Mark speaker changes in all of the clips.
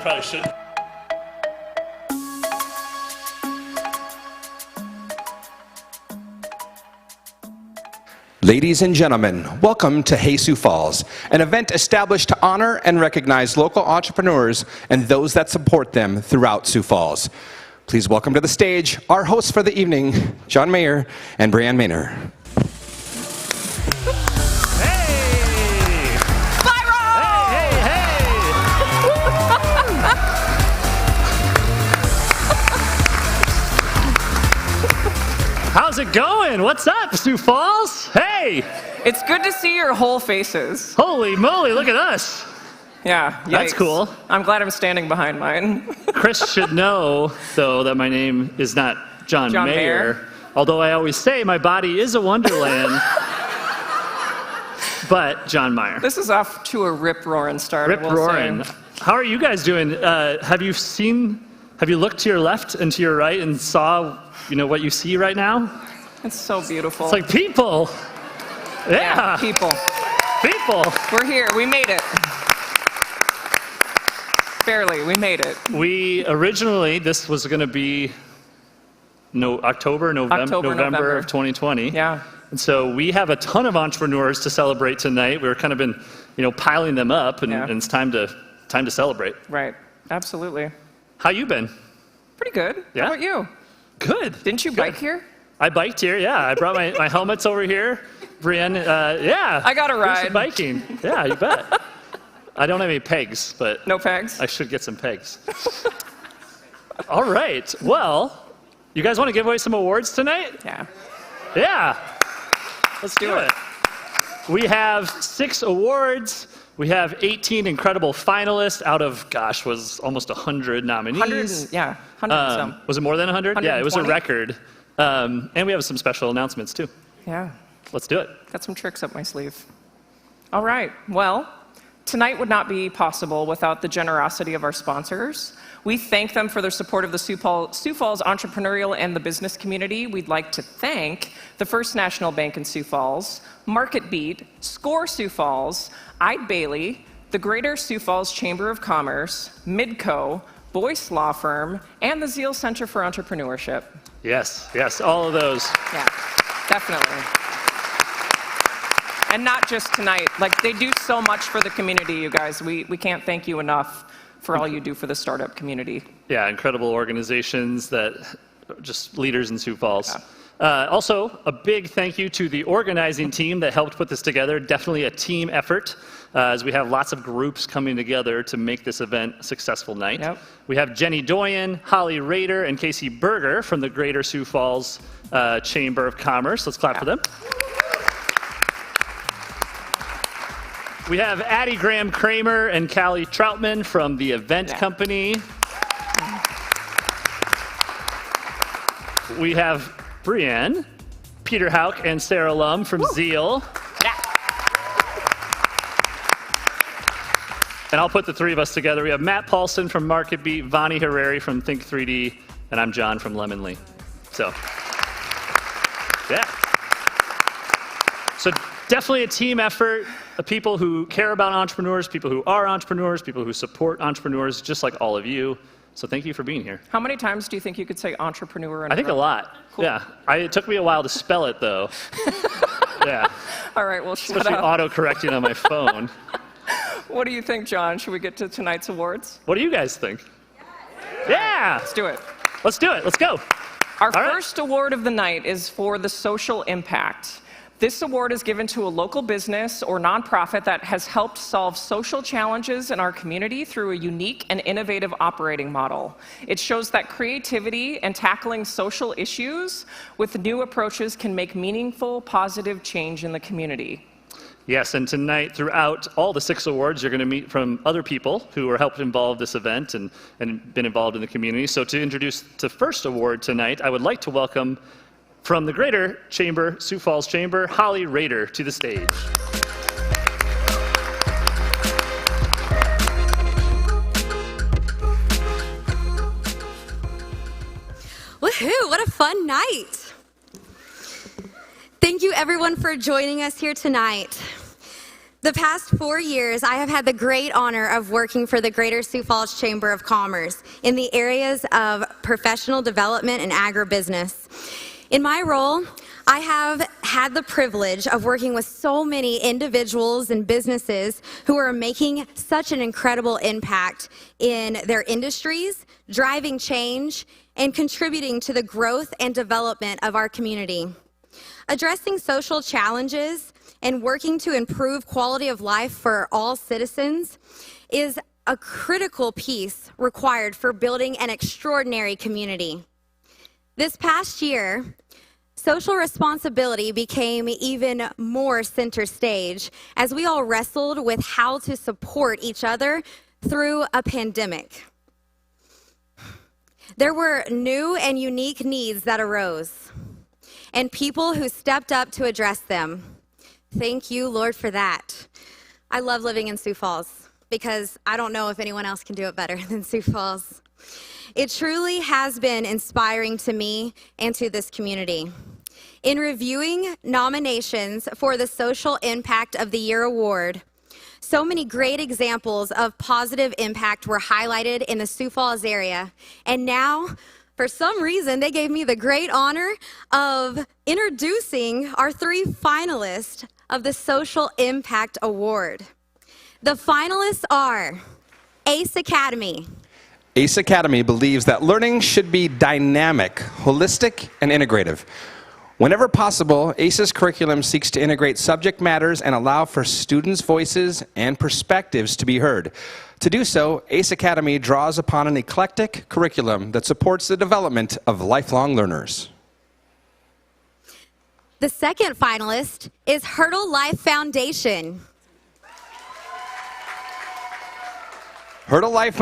Speaker 1: probably shouldn't.
Speaker 2: Ladies and gentlemen, welcome to Hey Sioux Falls, an event established to honor and recognize local entrepreneurs and those that support them throughout Sioux Falls. Please welcome to the stage our hosts for the evening, John Mayer and Brianne Maynor.
Speaker 1: How's it going? What's up, Sioux Falls? Hey!
Speaker 3: It's good to see your whole faces.
Speaker 1: Holy moly, look at us.
Speaker 3: Yeah, yikes.
Speaker 1: That's cool.
Speaker 3: I'm glad I'm standing behind mine.
Speaker 1: Chris should know, though, that my name is not John Mayer. Although I always say my body is a wonderland. But John Mayer.
Speaker 3: This is off to a rip-roaring start.
Speaker 1: Rip-roaring. How are you guys doing? Have you looked to your left and to your right and saw, what you see right now?
Speaker 3: It's so beautiful.
Speaker 1: It's like people. Yeah.
Speaker 3: People.
Speaker 1: People.
Speaker 3: We're here. We made it. Barely. We made it.
Speaker 1: We originally, this was going to be November of 2020.
Speaker 3: Yeah.
Speaker 1: And so we have a ton of entrepreneurs to celebrate tonight. We've kind of been, piling them up, and it's time to celebrate.
Speaker 3: Right. Absolutely.
Speaker 1: How you been?
Speaker 3: Pretty good.
Speaker 1: Yeah?
Speaker 3: How about you?
Speaker 1: Good.
Speaker 3: Didn't you bike here?
Speaker 1: I biked here, yeah. I brought my helmets over here. Brianne, yeah.
Speaker 3: I got a ride.
Speaker 1: Some biking. Yeah, you bet. I don't have any pegs, but...
Speaker 3: No pegs?
Speaker 1: I should get some pegs. All right. Well, you guys want to give away some awards tonight?
Speaker 3: Yeah.
Speaker 1: Yeah. Let's do it. We have 6 awards. We have 18 incredible finalists out of, was almost 100 nominees.
Speaker 3: 100 and some.
Speaker 1: Was it more than 100? Yeah, it was a
Speaker 3: 120.
Speaker 1: record. And we have some special announcements, too.
Speaker 3: Yeah.
Speaker 1: Let's do it.
Speaker 3: Got some tricks up my sleeve. All right. Well, tonight would not be possible without the generosity of our sponsors. We thank them for their support of the Sioux Falls entrepreneurial and the business community. We'd like to thank the First National Bank in Sioux Falls, MarketBeat, Score Sioux Falls, Eide Bailey, the Greater Sioux Falls Chamber of Commerce, Midco, Boyce Law Firm, and the Zeal Center for Entrepreneurship.
Speaker 1: Yes, all of those.
Speaker 3: Yeah, definitely. And not just tonight. They do so much for the community, you guys. We can't thank you enough for all you do for the startup community.
Speaker 1: Yeah, incredible organizations that just leaders in Sioux Falls. Yeah. Also, a big thank you to the organizing team that helped put this together. Definitely a team effort, as we have lots of groups coming together to make this event a successful night.
Speaker 3: Yep.
Speaker 1: We have Jenny Doyen, Holly Rader, and Casey Berger from the Greater Sioux Falls Chamber of Commerce. Let's clap for them. We have Addie Graham Kramer and Callie Troutman from the Event Company. We have Brianne, Peter Hauk, and Sarah Lum from Zeal.
Speaker 3: Yeah.
Speaker 1: And I'll put the 3 of us together. We have Matt Paulson from MarketBeat, Vani Harari from Think3D, and I'm John from Lemonly. So, yeah. So definitely a team effort of people who care about entrepreneurs, people who are entrepreneurs, people who support entrepreneurs, just like all of you. So thank you for being here.
Speaker 3: How many times do you think you could say entrepreneur?
Speaker 1: I think a lot.
Speaker 3: Cool.
Speaker 1: Yeah. It took me a while to spell it, though. Yeah.
Speaker 3: All right, well, shut
Speaker 1: Especially
Speaker 3: up.
Speaker 1: auto-correcting on my phone.
Speaker 3: What do you think, John? Should we get to tonight's awards?
Speaker 1: What do you guys think? Yeah.
Speaker 3: Let's do it.
Speaker 1: Let's do it. Let's go.
Speaker 3: Our first award of the night is for the social impact. This award is given to a local business or nonprofit that has helped solve social challenges in our community through a unique and innovative operating model. It shows that creativity and tackling social issues with new approaches can make meaningful, positive change in the community.
Speaker 1: Yes, and tonight, throughout all the 6 awards, you're going to meet from other people who are helped involve this event and been involved in the community. So to introduce the first award tonight, I would like to welcome from the Greater Chamber, Sioux Falls Chamber, Holly Rader to the stage.
Speaker 4: Woohoo, what a fun night. Thank you everyone for joining us here tonight. The past 4 years, I have had the great honor of working for the Greater Sioux Falls Chamber of Commerce in the areas of professional development and agribusiness. In my role, I have had the privilege of working with so many individuals and businesses who are making such an incredible impact in their industries, driving change, and contributing to the growth and development of our community. Addressing social challenges and working to improve quality of life for all citizens is a critical piece required for building an extraordinary community. This past year, social responsibility became even more center stage as we all wrestled with how to support each other through a pandemic. There were new and unique needs that arose, and people who stepped up to address them. Thank you, Lord, for that. I love living in Sioux Falls because I don't know if anyone else can do it better than Sioux Falls. It truly has been inspiring to me and to this community. In reviewing nominations for the Social Impact of the Year award, so many great examples of positive impact were highlighted in the Sioux Falls area, and now, for some reason, they gave me the great honor of introducing our 3 finalists of the Social Impact Award. The finalists are ACE Academy.
Speaker 2: ACE Academy believes that learning should be dynamic, holistic, and integrative. Whenever possible, ACE's curriculum seeks to integrate subject matters and allow for students' voices and perspectives to be heard. To do so, ACE Academy draws upon an eclectic curriculum that supports the development of lifelong learners.
Speaker 4: The second finalist is Hurdle Life Foundation.
Speaker 2: Hurdle Life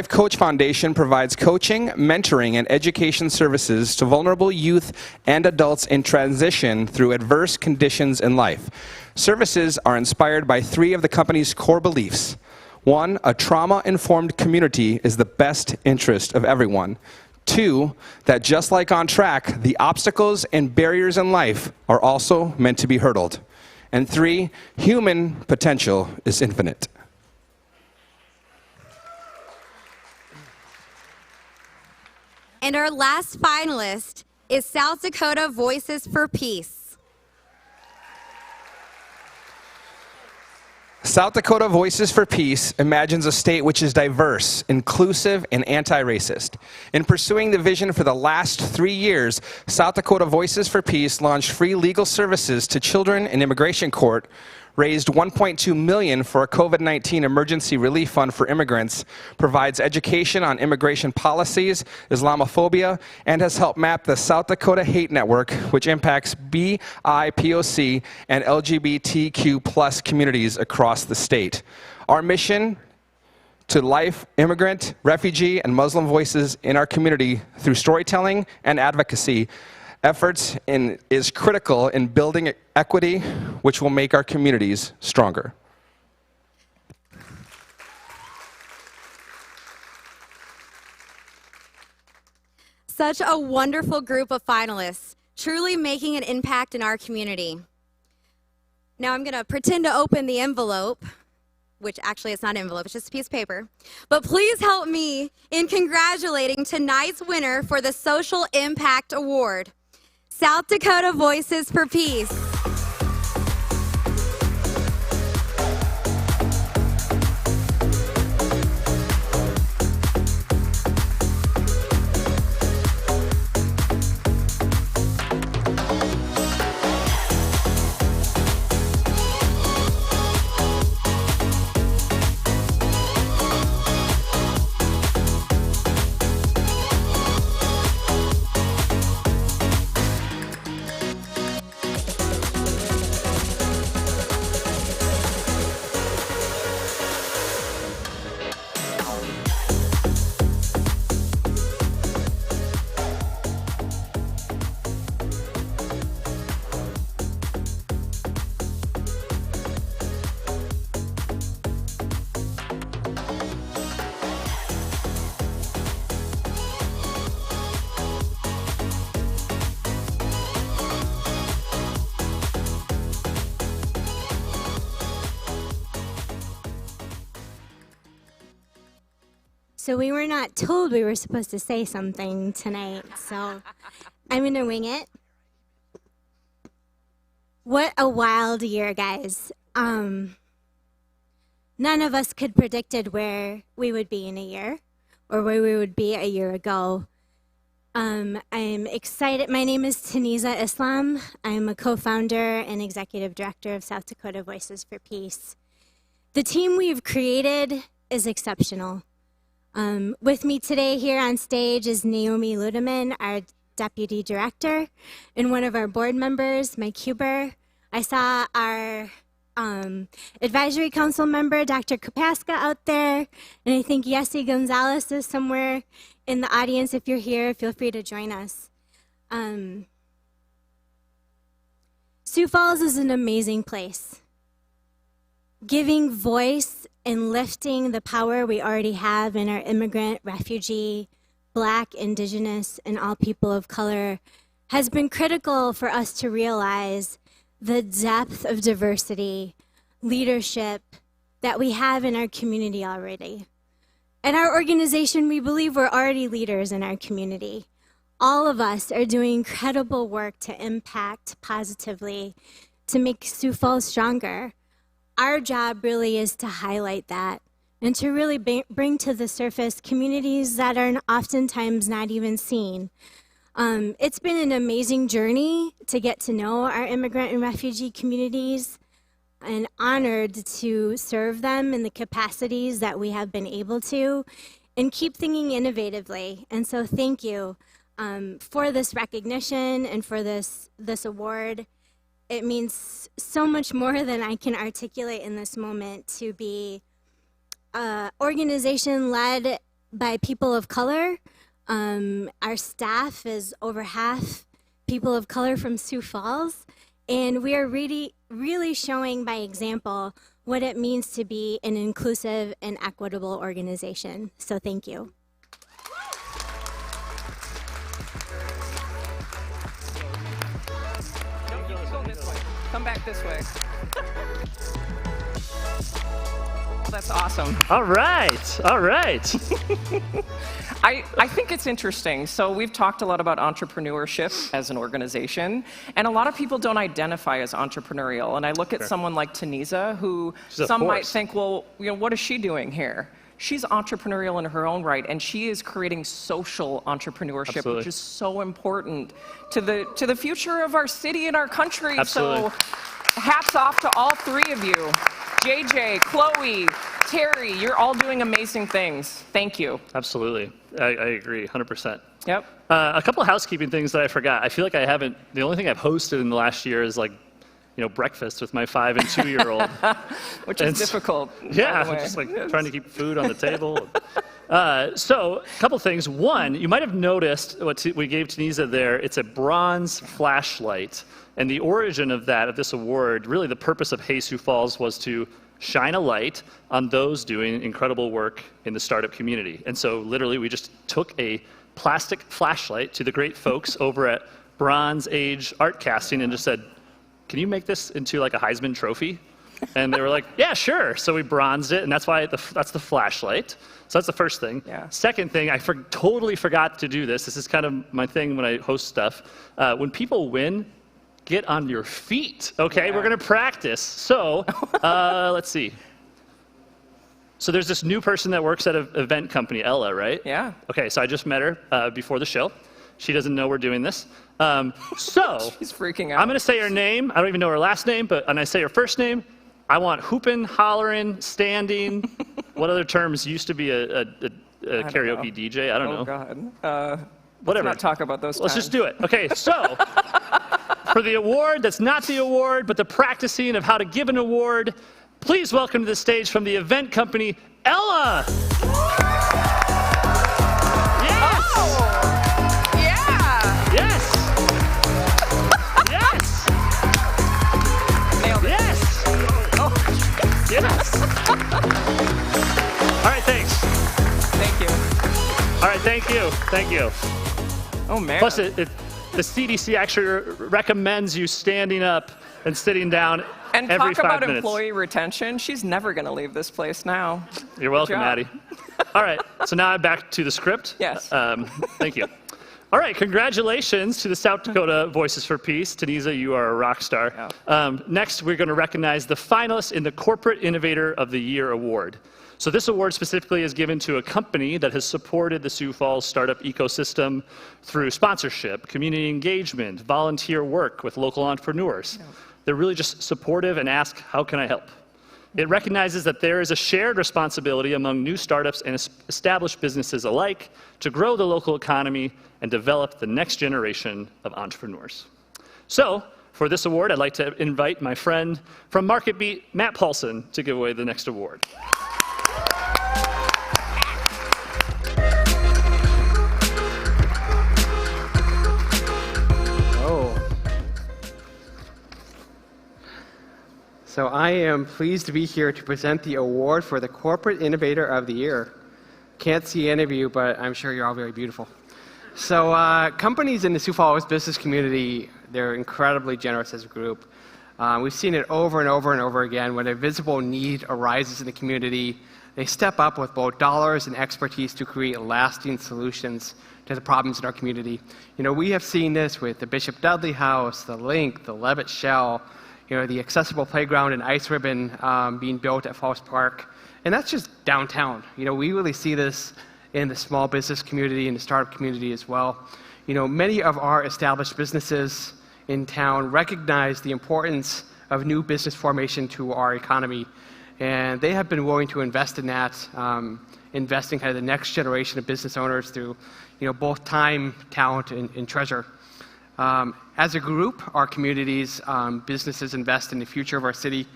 Speaker 2: Coach Foundation provides coaching, mentoring, and education services to vulnerable youth and adults in transition through adverse conditions in life. Services are inspired by 3 of the company's core beliefs. 1, a trauma-informed community is the best interest of everyone. 2, that just like on track, the obstacles and barriers in life are also meant to be hurdled. And 3, human potential is infinite.
Speaker 4: And our last finalist is South Dakota Voices for Peace.
Speaker 2: South Dakota Voices for Peace imagines a state which is diverse, inclusive, and anti-racist. In pursuing the vision for the last 3 years, South Dakota Voices for Peace launched free legal services to children in immigration court, raised $1.2 million for a COVID-19 emergency relief fund for immigrants, provides education on immigration policies, Islamophobia, and has helped map the South Dakota Hate Network, which impacts BIPOC and LGBTQ+ communities across the state. Our mission to life, immigrant, refugee, and Muslim voices in our community through storytelling and advocacy efforts is critical in building equity, which will make our communities stronger.
Speaker 4: Such a wonderful group of finalists, truly making an impact in our community. Now I'm going to pretend to open the envelope, which actually it's not an envelope, it's just a piece of paper. But please help me in congratulating tonight's winner for the Social Impact Award, South Dakota Voices for Peace.
Speaker 5: So we were not told we were supposed to say something tonight, so I'm going to wing it. What a wild year, guys. None of us could predicted where we would be in a year or where we would be a year ago. I'm excited. My name is Taniza Islam. I'm a co-founder and executive director of South Dakota Voices for Peace. The team we've created is exceptional. With me today here on stage is Naomi Ludeman, our deputy director, and one of our board members, Mike Huber. I saw our advisory council member, Dr. Kapaska, out there, and I think Yessi Gonzalez is somewhere in the audience. If you're here, feel free to join us. Sioux Falls is an amazing place. Giving voice and lifting the power we already have in our immigrant, refugee, Black, Indigenous, and all people of color has been critical for us to realize the depth of diversity, leadership that we have in our community already. At our organization, we believe we're already leaders in our community. All of us are doing incredible work to impact positively, to make Sioux Falls stronger. Our job really is to highlight that and to really bring to the surface communities that are oftentimes not even seen. It's been an amazing journey to get to know our immigrant and refugee communities, and honored to serve them in the capacities that we have been able to, and keep thinking innovatively. And so thank you for this recognition and for this award. It means so much more than I can articulate in this moment to be an organization led by people of color. Our staff is over half people of color from Sioux Falls, and we are really showing by example what it means to be an inclusive and equitable organization. So thank you.
Speaker 3: Go this way. Come back this way. That's awesome.
Speaker 1: All right. All right.
Speaker 3: I think it's interesting. So we've talked a lot about entrepreneurship as an organization, and a lot of people don't identify as entrepreneurial. And I look at someone like Taniza, who some might think, well, what is she doing here? She's entrepreneurial in her own right, and she is creating social entrepreneurship,
Speaker 1: Absolutely.
Speaker 3: which is so important to the future of our city and our country.
Speaker 1: Absolutely.
Speaker 3: So hats off to all three of you. JJ, Chloe, Terry, you're all doing amazing things. Thank you.
Speaker 1: Absolutely. I agree 100%.
Speaker 3: Yep.
Speaker 1: A couple of housekeeping things that I forgot. I feel like the only thing I've hosted in the last year is breakfast with my 5 and 2-year-old.
Speaker 3: Which is difficult.
Speaker 1: Yeah, just trying to keep food on the table. So a couple things. One, you might have noticed what we gave Taniza there. It's a bronze flashlight. And the origin of this award, really the purpose of Hey Sioux Falls was to shine a light on those doing incredible work in the startup community. And so literally we just took a plastic flashlight to the great folks over at Bronze Age Art Casting and just said, can you make this into like a Heisman Trophy? And they were like, yeah, sure. So we bronzed it, and that's why that's the flashlight. So that's the first thing.
Speaker 3: Yeah.
Speaker 1: Second thing, I totally forgot to do this. This is kind of my thing when I host stuff. When people win, get on your feet, okay?
Speaker 3: Yeah.
Speaker 1: We're gonna practice. So, let's see. So there's this new person that works at an event company, Ella, right?
Speaker 3: Yeah.
Speaker 1: Okay, so I just met her before the show. She doesn't know we're doing this. So
Speaker 3: She's freaking out.
Speaker 1: I'm gonna say her name. I don't even know her last name, but when I say her first name, I want hooping, hollering, standing. What other terms used to be a karaoke DJ? I don't know.
Speaker 3: Oh, God.
Speaker 1: Whatever.
Speaker 3: Let's not talk about those
Speaker 1: Let's
Speaker 3: times.
Speaker 1: just do it. Okay, so for the award that's not the award, but the practicing of how to give an award, please welcome to the stage from the event company, Ella. Yes.
Speaker 3: Oh, yeah.
Speaker 1: Yes. Yes.
Speaker 3: Nailed it.
Speaker 1: Yes.
Speaker 3: Oh,
Speaker 1: Yes. All right, thanks.
Speaker 3: thank you.
Speaker 1: All right, thank you. Thank you.
Speaker 3: Oh, man.
Speaker 1: Plus, the CDC actually recommends you standing up and sitting down
Speaker 3: and
Speaker 1: every
Speaker 3: talk
Speaker 1: 5
Speaker 3: about
Speaker 1: minutes.
Speaker 3: employee retention. She's never going to leave this place now.
Speaker 1: You're welcome,
Speaker 3: Good
Speaker 1: Maddie.
Speaker 3: job.
Speaker 1: All right, so now I'm back to the script.
Speaker 3: Yes.
Speaker 1: Thank you. All right, congratulations to the South Dakota Voices for Peace. Tanisa, you are a rock star.
Speaker 3: Yeah.
Speaker 1: Next, we're going to recognize the finalists in the Corporate Innovator of the Year Award. So this award specifically is given to a company that has supported the Sioux Falls startup ecosystem through sponsorship, community engagement, volunteer work with local entrepreneurs. Yeah. They're really just supportive and ask, how can I help? It recognizes that there is a shared responsibility among new startups and established businesses alike to grow the local economy and develop the next generation of entrepreneurs. So, for this award, I'd like to invite my friend from MarketBeat, Matt Paulson, to give away the next award.
Speaker 6: So I am pleased to be here to present the award for the Corporate Innovator of the Year. Can't see any of you, but I'm sure you're all very beautiful. So companies in the Sioux Falls business community, they're incredibly generous as a group. We've seen it over and over and over again. When a visible need arises in the community, they step up with both dollars and expertise to create lasting solutions to the problems in our community. You know, we have seen this with the Bishop Dudley House, the Link, the Levitt Shell, you know, the accessible playground and ice ribbon being built at Falls Park. And that's just downtown. You know, we really see this in the small business community and the startup community as well. You know, many of our established businesses in town recognize the importance of new business formation to our economy. And they have been willing to invest in that, investing kind of the next generation of business owners through, you know, both time, talent, and treasure. As a group, our communities, businesses invest in the future of our city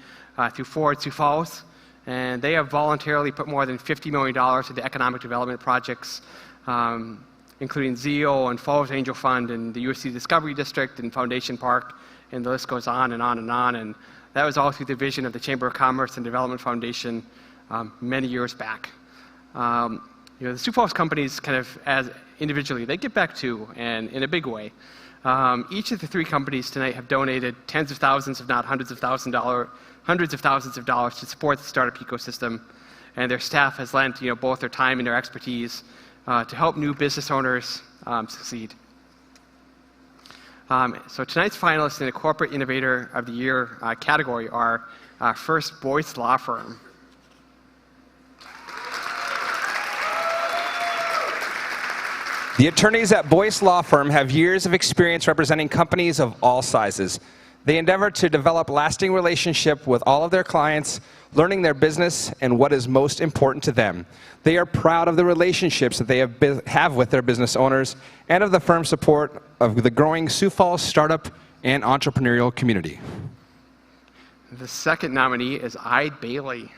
Speaker 6: through Forward Sioux Falls, and they have voluntarily put more than $50 million into economic development projects, including ZEO and Falls Angel Fund and the USC Discovery District and Foundation Park, and the list goes on and on and on. And that was all through the vision of the Chamber of Commerce and Development Foundation many years back. You know, the Sioux Falls companies kind of, as individually, they give back too, and in a big way. Each of the three companies tonight have donated tens of thousands, if not hundreds of thousands of dollars to support the startup ecosystem, and their staff has lent, you know, both their time and their expertise to help new business owners succeed. So tonight's finalists in the Corporate Innovator of the Year category are first Boyce Law Firm.
Speaker 2: The attorneys at Boyce Law Firm have years of experience representing companies of all sizes. They endeavor to develop lasting relationship with all of their clients, learning their business and what is most important to them. They are proud of the relationships that they have with their business owners and of the firm's support of the growing Sioux Falls startup and entrepreneurial community.
Speaker 6: The second nominee is Ide Bailey.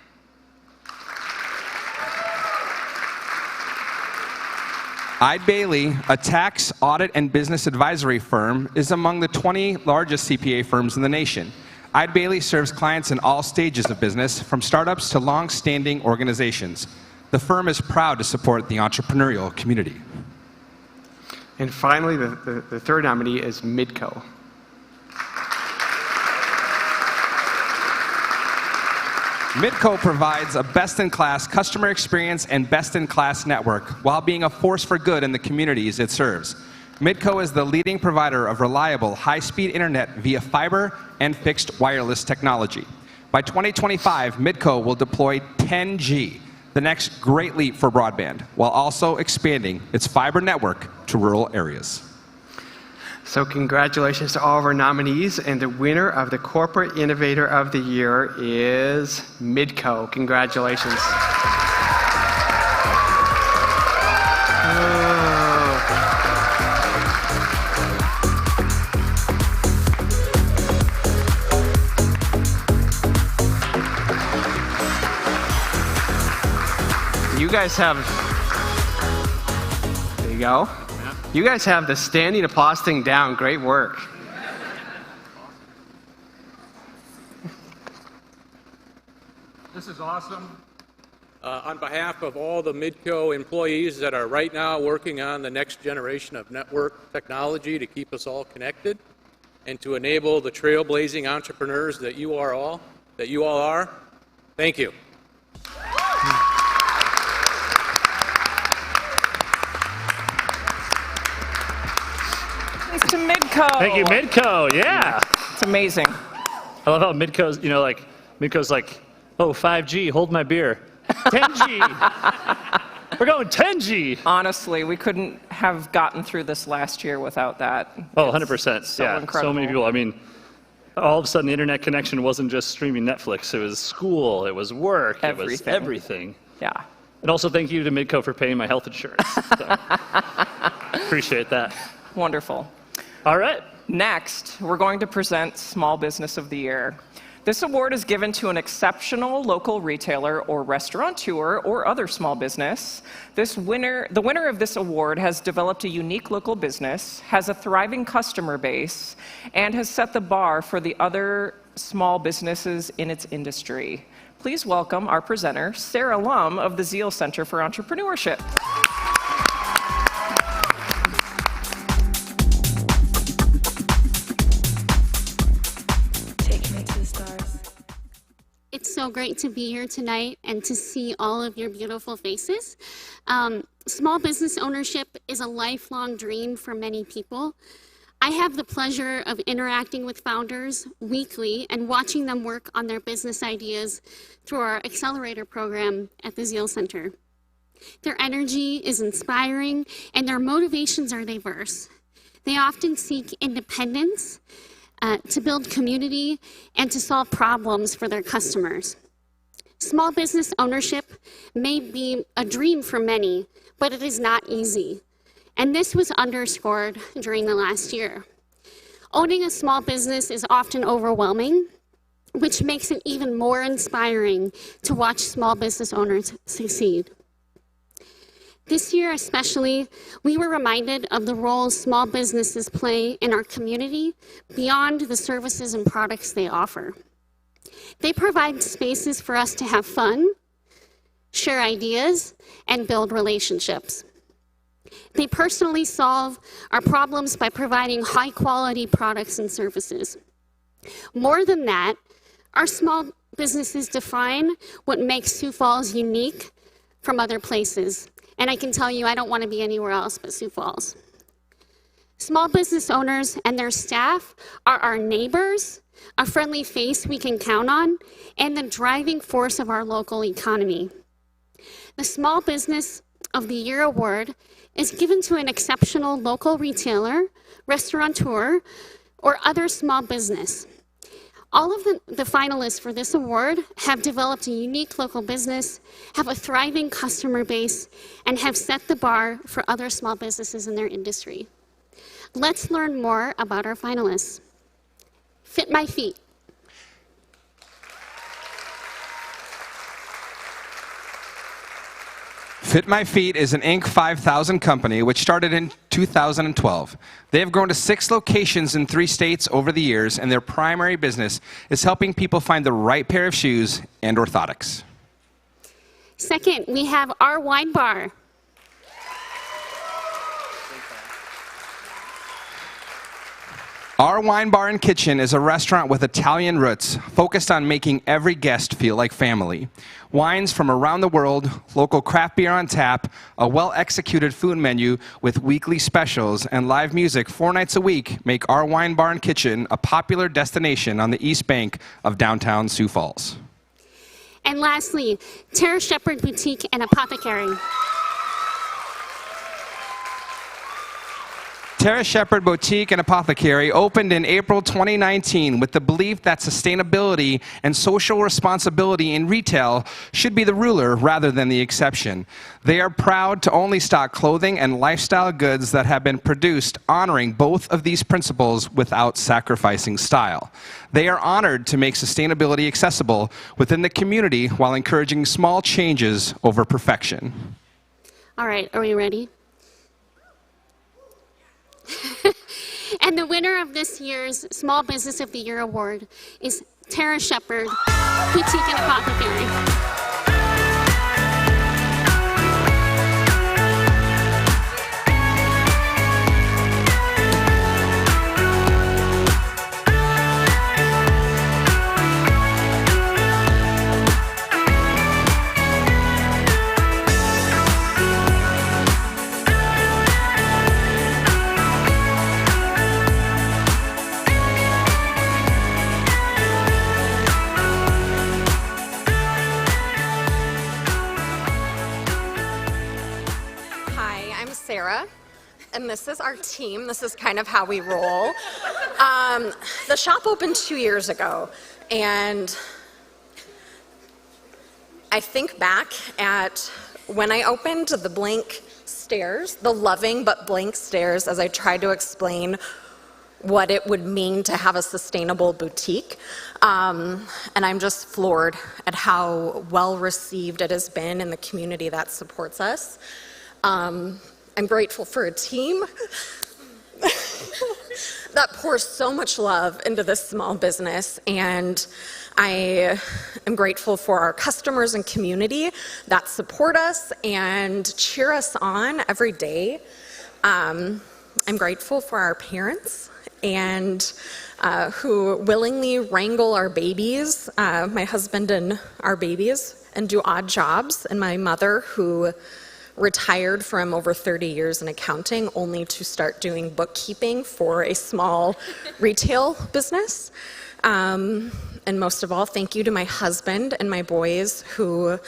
Speaker 2: Ide Bailey, a tax, audit, and business advisory firm, is among the 20 largest CPA firms in the nation. Ide Bailey serves clients in all stages of business, from startups to long-standing organizations. The firm is proud to support the entrepreneurial community.
Speaker 6: And finally, the third nominee is Midco.
Speaker 2: Midco provides a best-in-class customer experience and best-in-class network while being a force for good in the communities it serves. Midco is the leading provider of reliable, high-speed internet via fiber and fixed wireless technology. By 2025, Midco will deploy 10G, the next great leap for broadband, while also expanding its fiber network to rural areas.
Speaker 6: So congratulations to all of our nominees, and the winner of the Corporate Innovator of the Year is Midco. Congratulations. You guys have, there you go. You guys have the standing applause thing down. Great work.
Speaker 7: This is awesome. On behalf of all the Midco employees that are right now working on the next generation of network technology to keep us all connected and to enable the trailblazing entrepreneurs that you all are, thank you.
Speaker 3: to Midco.
Speaker 1: Thank you, Midco. Yeah.
Speaker 3: It's amazing.
Speaker 1: I love how Midco's, Midco's like, oh, 5G, hold my beer. 10G. We're going 10G.
Speaker 3: Honestly, we couldn't have gotten through this last year without that.
Speaker 1: Oh, 100%.
Speaker 3: So
Speaker 1: yeah.
Speaker 3: incredible.
Speaker 1: So many people. I mean, all of a sudden the internet connection wasn't just streaming Netflix. It was school. It was work. It was everything.
Speaker 3: Yeah.
Speaker 1: And also thank you to Midco for paying my health insurance. So, appreciate that.
Speaker 3: Wonderful.
Speaker 1: All right.
Speaker 3: Next, we're going to present Small Business of the Year. This award is given to an exceptional local retailer or restaurateur or other small business. The winner of this award has developed a unique local business, has a thriving customer base, and has set the bar for the other small businesses in its industry. Please welcome our presenter, Sarah Lum of the Zeal Center for Entrepreneurship.
Speaker 8: It's so great to be here tonight and to see all of your beautiful faces. Small business ownership is a lifelong dream for many people. I have the pleasure of interacting with founders weekly and watching them work on their business ideas through our accelerator program at the Zeal Center. Their energy is inspiring and their motivations are diverse. They often seek independence, to build community, and to solve problems for their customers. Small business ownership may be a dream for many, but it is not easy. And this was underscored during the last year. Owning a small business is often overwhelming, which makes it even more inspiring to watch small business owners succeed. This year especially, we were reminded of the role small businesses play in our community beyond the services and products they offer. They provide spaces for us to have fun, share ideas, and build relationships. They personally solve our problems by providing high-quality products and services. More than that, our small businesses define what makes Sioux Falls unique from other places. And I can tell you, I don't want to be anywhere else but Sioux Falls. Small business owners and their staff are our neighbors, a friendly face we can count on, and the driving force of our local economy. The Small Business of the Year award is given to an exceptional local retailer, restaurateur, or other small business. All of the finalists for this award have developed a unique local business, have a thriving customer base, and have set the bar for other small businesses in their industry. Let's learn more about our finalists. Fit My Feet.
Speaker 2: Fit My Feet is an Inc. 5000 company which started in 2012. They have grown to 6 locations in 3 states over the years, and their primary business is helping people find the right pair of shoes and orthotics.
Speaker 8: Second, we have Our Wine Bar.
Speaker 2: Our Wine Bar and Kitchen is a restaurant with Italian roots focused on making every guest feel like family. Wines from around the world, local craft beer on tap, a well-executed food menu with weekly specials, and live music 4 nights a week make Our Wine Bar and Kitchen a popular destination on the East Bank of downtown Sioux Falls.
Speaker 8: And lastly, Tara Shepherd Boutique and Apothecary.
Speaker 2: Tara Shepherd Boutique and Apothecary opened in April 2019 with the belief that sustainability and social responsibility in retail should be the ruler rather than the exception. They are proud to only stock clothing and lifestyle goods that have been produced honoring both of these principles without sacrificing style. They are honored to make sustainability accessible within the community while encouraging small changes over perfection.
Speaker 8: All right, are we ready? And the winner of this year's Small Business of the Year award is Tara Shepherd, Boutique and Apothecary.
Speaker 9: Sarah, and this is our team. This is kind of how we roll. The shop opened 2 years ago, and I think back at when I opened the blank stares, the loving but blank stares, as I tried to explain what it would mean to have a sustainable boutique. And I'm just floored at how well received it has been in the community that supports us. I'm grateful for a team that pours so much love into this small business, and I am grateful for our customers and community that support us and cheer us on every day. I'm grateful for our parents and who willingly wrangle our babies, my husband and our babies, and do odd jobs, and my mother who retired from over 30 years in accounting only to start doing bookkeeping for a small retail business. And most of all, thank you to my husband and my boys who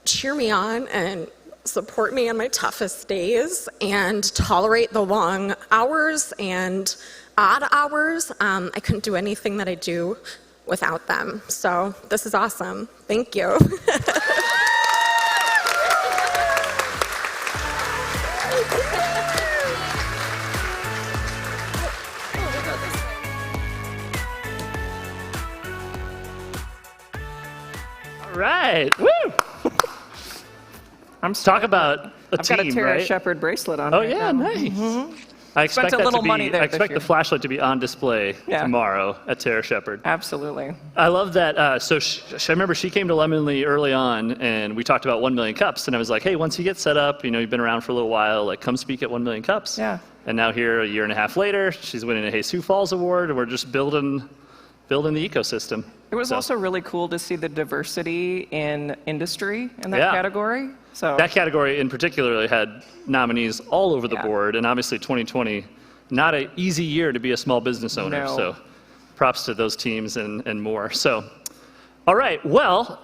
Speaker 9: cheer me on and support me on my toughest days and tolerate the long hours and odd hours. I couldn't do anything that I do without them. So this is awesome. Thank you.
Speaker 1: All right. Woo! Talk about a
Speaker 3: I've
Speaker 1: team,
Speaker 3: got a Tara
Speaker 1: right?
Speaker 3: Shepherd bracelet on.
Speaker 1: Oh
Speaker 3: right
Speaker 1: yeah,
Speaker 3: now.
Speaker 1: nice. I expect
Speaker 3: Spent a
Speaker 1: that
Speaker 3: little
Speaker 1: to be,
Speaker 3: money there
Speaker 1: I
Speaker 3: this
Speaker 1: expect
Speaker 3: year.
Speaker 1: the flashlight to be on display
Speaker 3: Yeah.
Speaker 1: tomorrow at Tara Shepherd.
Speaker 3: Absolutely.
Speaker 1: I love that. So I remember she came to Lemonly early on, and we talked about 1 million cups. And I was like, hey, once you get set up, you've been around for a little while, like come speak at 1 million cups.
Speaker 3: Yeah.
Speaker 1: And now here, a year and a half later, she's winning a Sioux Falls award, and we're just building the ecosystem.
Speaker 3: It was
Speaker 1: So
Speaker 3: also really cool to see the diversity in industry in that
Speaker 1: Yeah.
Speaker 3: category. So
Speaker 1: that category in particular had nominees all over the
Speaker 3: Yeah.
Speaker 1: board, and obviously 2020, not an easy year to be a small business owner.
Speaker 3: No.
Speaker 1: So props to those teams and more. So, all right, well,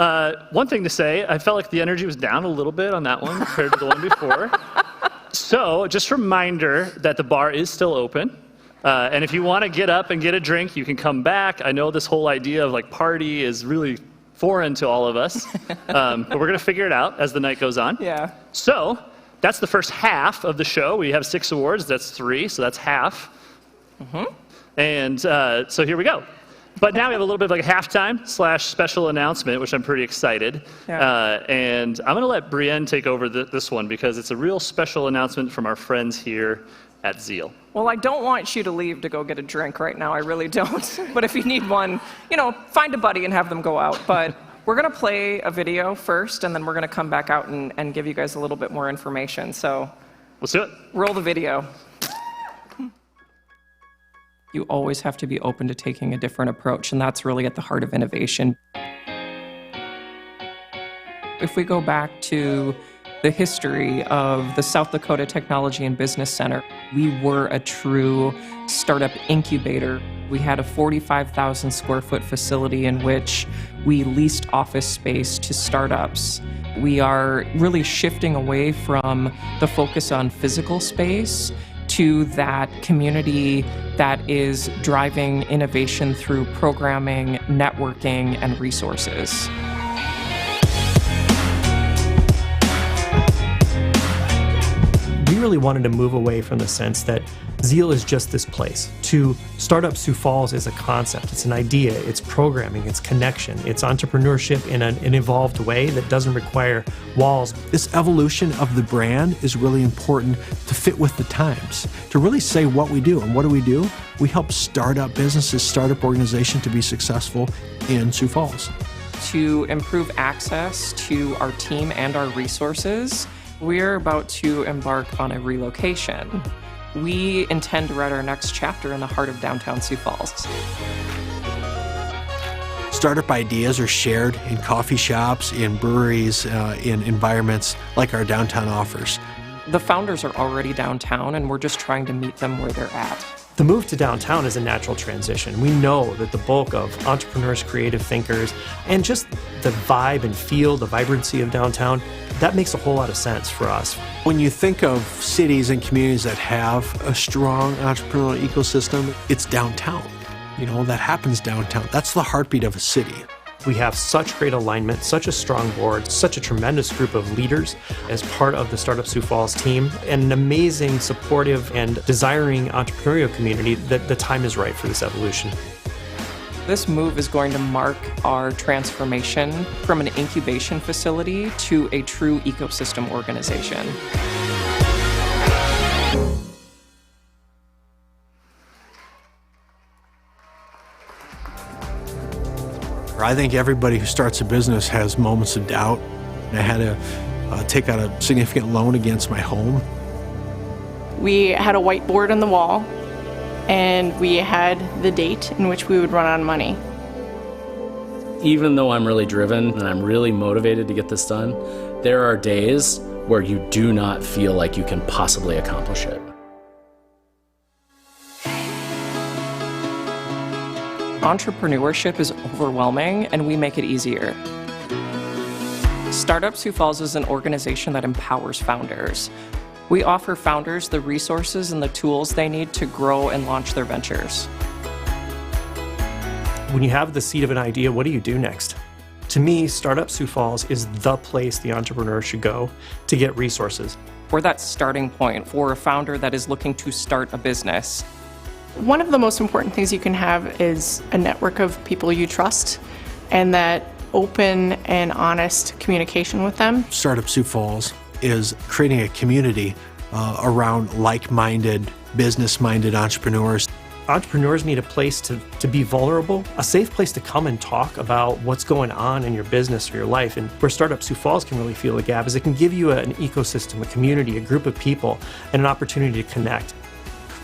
Speaker 1: one thing to say, I felt like the energy was down a little bit on that one compared to the one before. So just a reminder that the bar is still open. And if you want to get up and get a drink, you can come back. I know this whole idea of like party is really foreign to all of us, but we're going to figure it out as the night goes on.
Speaker 3: yeah.
Speaker 1: So that's the first half of the show. We have 6 awards. That's 3, so that's half. And so here we go. But now we have a little bit of like a halftime/special announcement, which I'm pretty excited.
Speaker 3: Yeah.
Speaker 1: And I'm going to let Brienne take over this one because it's a real special announcement from our friends here at Zeal.
Speaker 3: Well, I don't want you to leave to go get a drink right now. I really don't. But if you need one, find a buddy and have them go out. But we're going to play a video first, and then we're going to come back out and give you guys a little bit more information. So
Speaker 1: Let's do it.
Speaker 3: roll the video. You always have to be open to taking a different approach, and that's really at the heart of innovation. If we go back to the history of the South Dakota Technology and Business Center, we were a true startup incubator. We had a 45,000 square foot facility in which we leased office space to startups. We are really shifting away from the focus on physical space to that community that is driving innovation through programming, networking, and resources.
Speaker 10: We really wanted to move away from the sense that Zeal is just this place. To start up Sioux Falls is a concept, it's an idea, it's programming, it's connection, it's entrepreneurship in an evolved way that doesn't require walls.
Speaker 11: This evolution of the brand is really important to fit with the times, to really say what we do. And what do? We help startup businesses, startup organizations to be successful in Sioux Falls.
Speaker 3: To improve access to our team and our resources, we're about to embark on a relocation. We intend to write our next chapter in the heart of downtown Sioux Falls.
Speaker 11: Startup ideas are shared in coffee shops, in breweries, in environments like our downtown offers.
Speaker 3: The founders are already downtown, and we're just trying to meet them where they're at.
Speaker 10: The move to downtown is a natural transition. We know that the bulk of entrepreneurs, creative thinkers, and just the vibe and feel, the vibrancy of downtown That makes a whole lot of sense for us.
Speaker 11: When you think of cities and communities that have a strong entrepreneurial ecosystem, it's downtown. That happens downtown. That's the heartbeat of a city.
Speaker 10: We have such great alignment, such a strong board, such a tremendous group of leaders as part of the Startup Sioux Falls team, and an amazing, supportive, and desiring entrepreneurial community that the time is right for this evolution.
Speaker 3: This move is going to mark our transformation from an incubation facility to a true ecosystem organization.
Speaker 11: I think everybody who starts a business has moments of doubt. I had to take out a significant loan against my home.
Speaker 12: We had a whiteboard on the wall, and we had the date in which we would run out of money.
Speaker 13: Even though I'm really driven and I'm really motivated to get this done, there are days where you do not feel like you can possibly accomplish it.
Speaker 3: Entrepreneurship is overwhelming, and we make it easier. Startup Sioux Falls is an organization that empowers founders. We offer founders the resources and the tools they need to grow and launch their ventures.
Speaker 10: When you have the seed of an idea, what do you do next? To me, Startup Sioux Falls is the place the entrepreneur should go to get resources.
Speaker 3: We're that starting point for a founder that is looking to start a business.
Speaker 12: One of the most important things you can have is a network of people you trust, and that open and honest communication with them.
Speaker 11: Startup Sioux Falls is creating a community around like-minded, business-minded entrepreneurs.
Speaker 10: Entrepreneurs need a place to be vulnerable, a safe place to come and talk about what's going on in your business or your life. And where Startup Sioux Falls can really fill the gap is it can give you an ecosystem, a community, a group of people, and an opportunity to connect.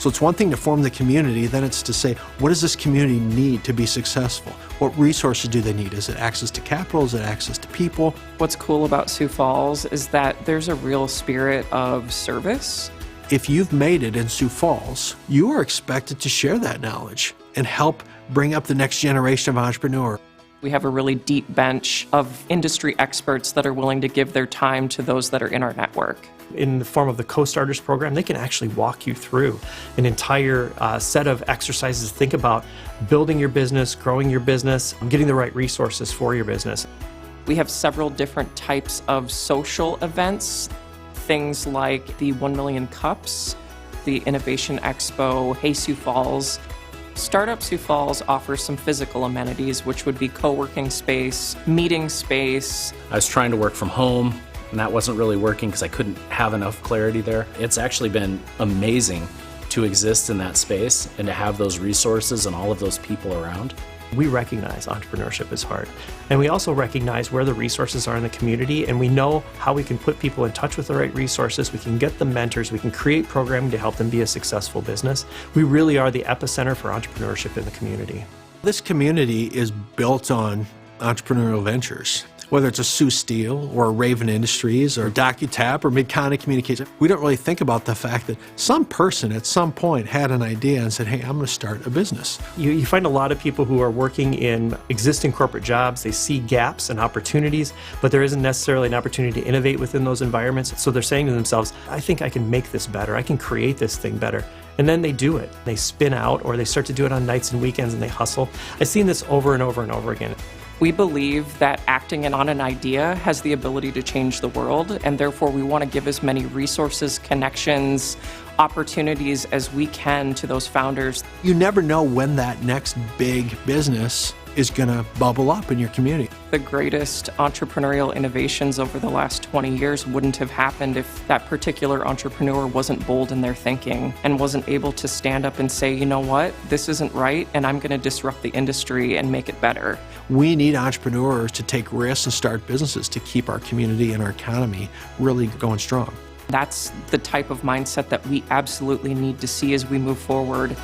Speaker 11: So it's one thing to form the community, then it's to say, what does this community need to be successful? What resources do they need? Is it access to capital? Is it access to people?
Speaker 3: What's cool about Sioux Falls is that there's a real spirit of service.
Speaker 11: If you've made it in Sioux Falls, you are expected to share that knowledge and help bring up the next generation of entrepreneurs.
Speaker 3: We have a really deep bench of industry experts that are willing to give their time to those that are in our network.
Speaker 10: In the form of the Co-Starters program, they can actually walk you through an entire set of exercises to think about building your business, growing your business, getting the right resources for your business.
Speaker 3: We have several different types of social events, things like the 1 Million Cups, the Innovation Expo, Hey Sioux Falls. Startup Sioux Falls offers some physical amenities, which would be co-working space, meeting space.
Speaker 13: I was trying to work from home, and that wasn't really working because I couldn't have enough clarity there. It's actually been amazing to exist in that space and to have those resources and all of those people around.
Speaker 10: We recognize entrepreneurship is hard, and we also recognize where the resources are in the community, and we know how we can put people in touch with the right resources. We can get them mentors, we can create programming to help them be a successful business. We really are the epicenter for entrepreneurship in the community.
Speaker 11: This community is built on entrepreneurial ventures. Whether it's a Sioux Steel or a Raven Industries or DocuTap or Mid-Continent Communications, we don't really think about the fact that some person at some point had an idea and said, hey, I'm going to start a business.
Speaker 10: You find a lot of people who are working in existing corporate jobs, they see gaps and opportunities, but there isn't necessarily an opportunity to innovate within those environments. So they're saying to themselves, I think I can make this better, I can create this thing better. And then they do it. They spin out, or they start to do it on nights and weekends, and they hustle. I've seen this over and over and over again.
Speaker 3: We believe that acting on an idea has the ability to change the world, and therefore we want to give as many resources, connections, opportunities as we can to those founders.
Speaker 11: You never know when that next big business is going to bubble up in your community.
Speaker 3: The greatest entrepreneurial innovations over the last 20 years wouldn't have happened if that particular entrepreneur wasn't bold in their thinking and wasn't able to stand up and say, you know what, this isn't right, and I'm going to disrupt the industry and make it better.
Speaker 11: We need entrepreneurs to take risks and start businesses to keep our community and our economy really going strong.
Speaker 3: That's the type of mindset that we absolutely need to see as we move forward.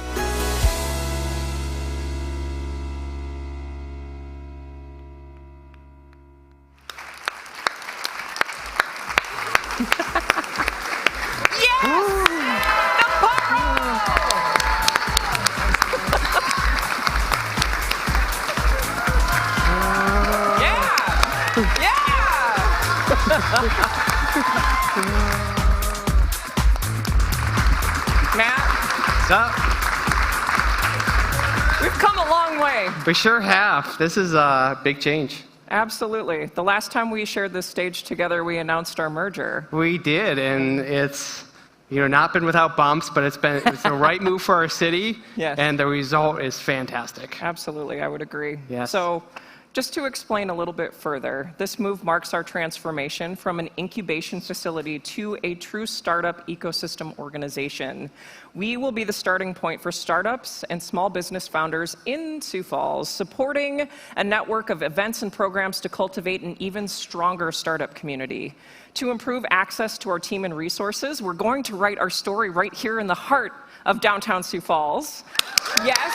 Speaker 3: Matt,
Speaker 6: What's up?
Speaker 3: we've come a long way.
Speaker 6: We sure have. This is a big change.
Speaker 3: Absolutely. The last time we shared this stage together, we announced our merger.
Speaker 6: We did, and it's not been without bumps, but it's the right move for our city,
Speaker 3: Yes.
Speaker 6: and the result is fantastic.
Speaker 3: Absolutely, I would agree.
Speaker 6: Yes.
Speaker 3: So, just to explain a little bit further, this move marks our transformation from an incubation facility to a true startup ecosystem organization. We will be the starting point for startups and small business founders in Sioux Falls, supporting a network of events and programs to cultivate an even stronger startup community. To improve access to our team and resources, we're going to write our story right here in the heart of downtown Sioux Falls. Yes.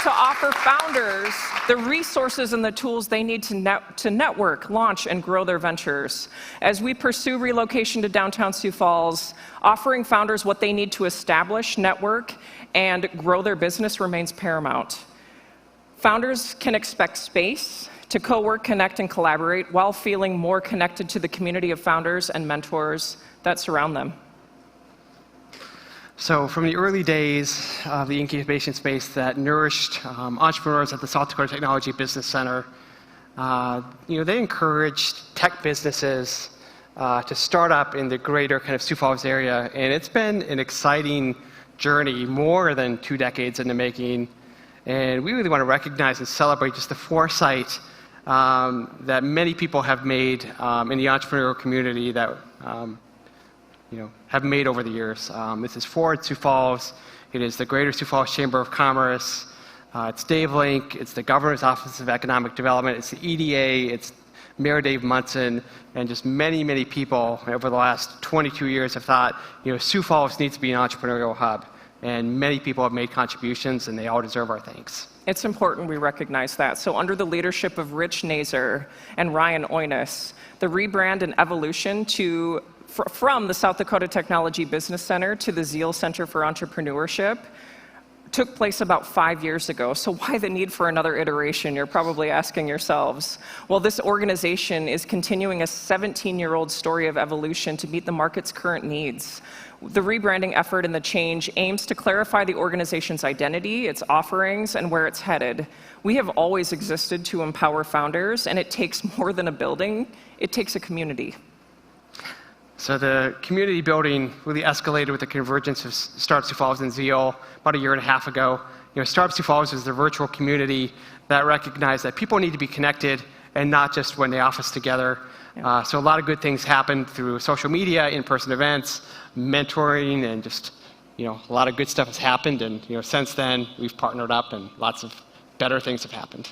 Speaker 3: To offer founders the resources and the tools they need to network, launch, and grow their ventures. As we pursue relocation to downtown Sioux Falls, offering founders what they need to establish, network, and grow their business remains paramount. Founders can expect space to co-work, connect, and collaborate while feeling more connected to the community of founders and mentors that surround them.
Speaker 6: So from the early days of the incubation space that nourished entrepreneurs at the South Dakota Technology Business Center, they encouraged tech businesses to start up in the greater kind of Sioux Falls area. And it's been an exciting journey, more than 2 decades in the making. And we really want to recognize and celebrate just the foresight that many people have made in the entrepreneurial community that have made over the years. This is Forward Sioux Falls. It is the Greater Sioux Falls Chamber of Commerce. It's Dave Link. It's the Governor's Office of Economic Development. It's the EDA. It's Mayor Dave Munson, and just many, many people over the last 22 years have thought, Sioux Falls needs to be an entrepreneurial hub. And many people have made contributions, and they all deserve our thanks.
Speaker 3: It's important we recognize that. So under the leadership of Rich Nazer and Ryan Oinus, the rebrand and evolution from the South Dakota Technology Business Center to the Zeal Center for Entrepreneurship took place about 5 years ago. So why the need for another iteration, you're probably asking yourselves. Well, this organization is continuing a 17-year-old story of evolution to meet the market's current needs. The rebranding effort and the change aims to clarify the organization's identity, its offerings, and where it's headed. We have always existed to empower founders, and it takes more than a building, it takes a community.
Speaker 6: So the community building really escalated with the convergence of Startup Sioux Falls and Zeal about 1.5 years ago. Startup Sioux Falls is the virtual community that recognized that people need to be connected and not just when they office together. Yeah. So a lot of good things happened through social media, in-person events, mentoring, and just a lot of good stuff has happened. And since then we've partnered up, and lots of better things have happened.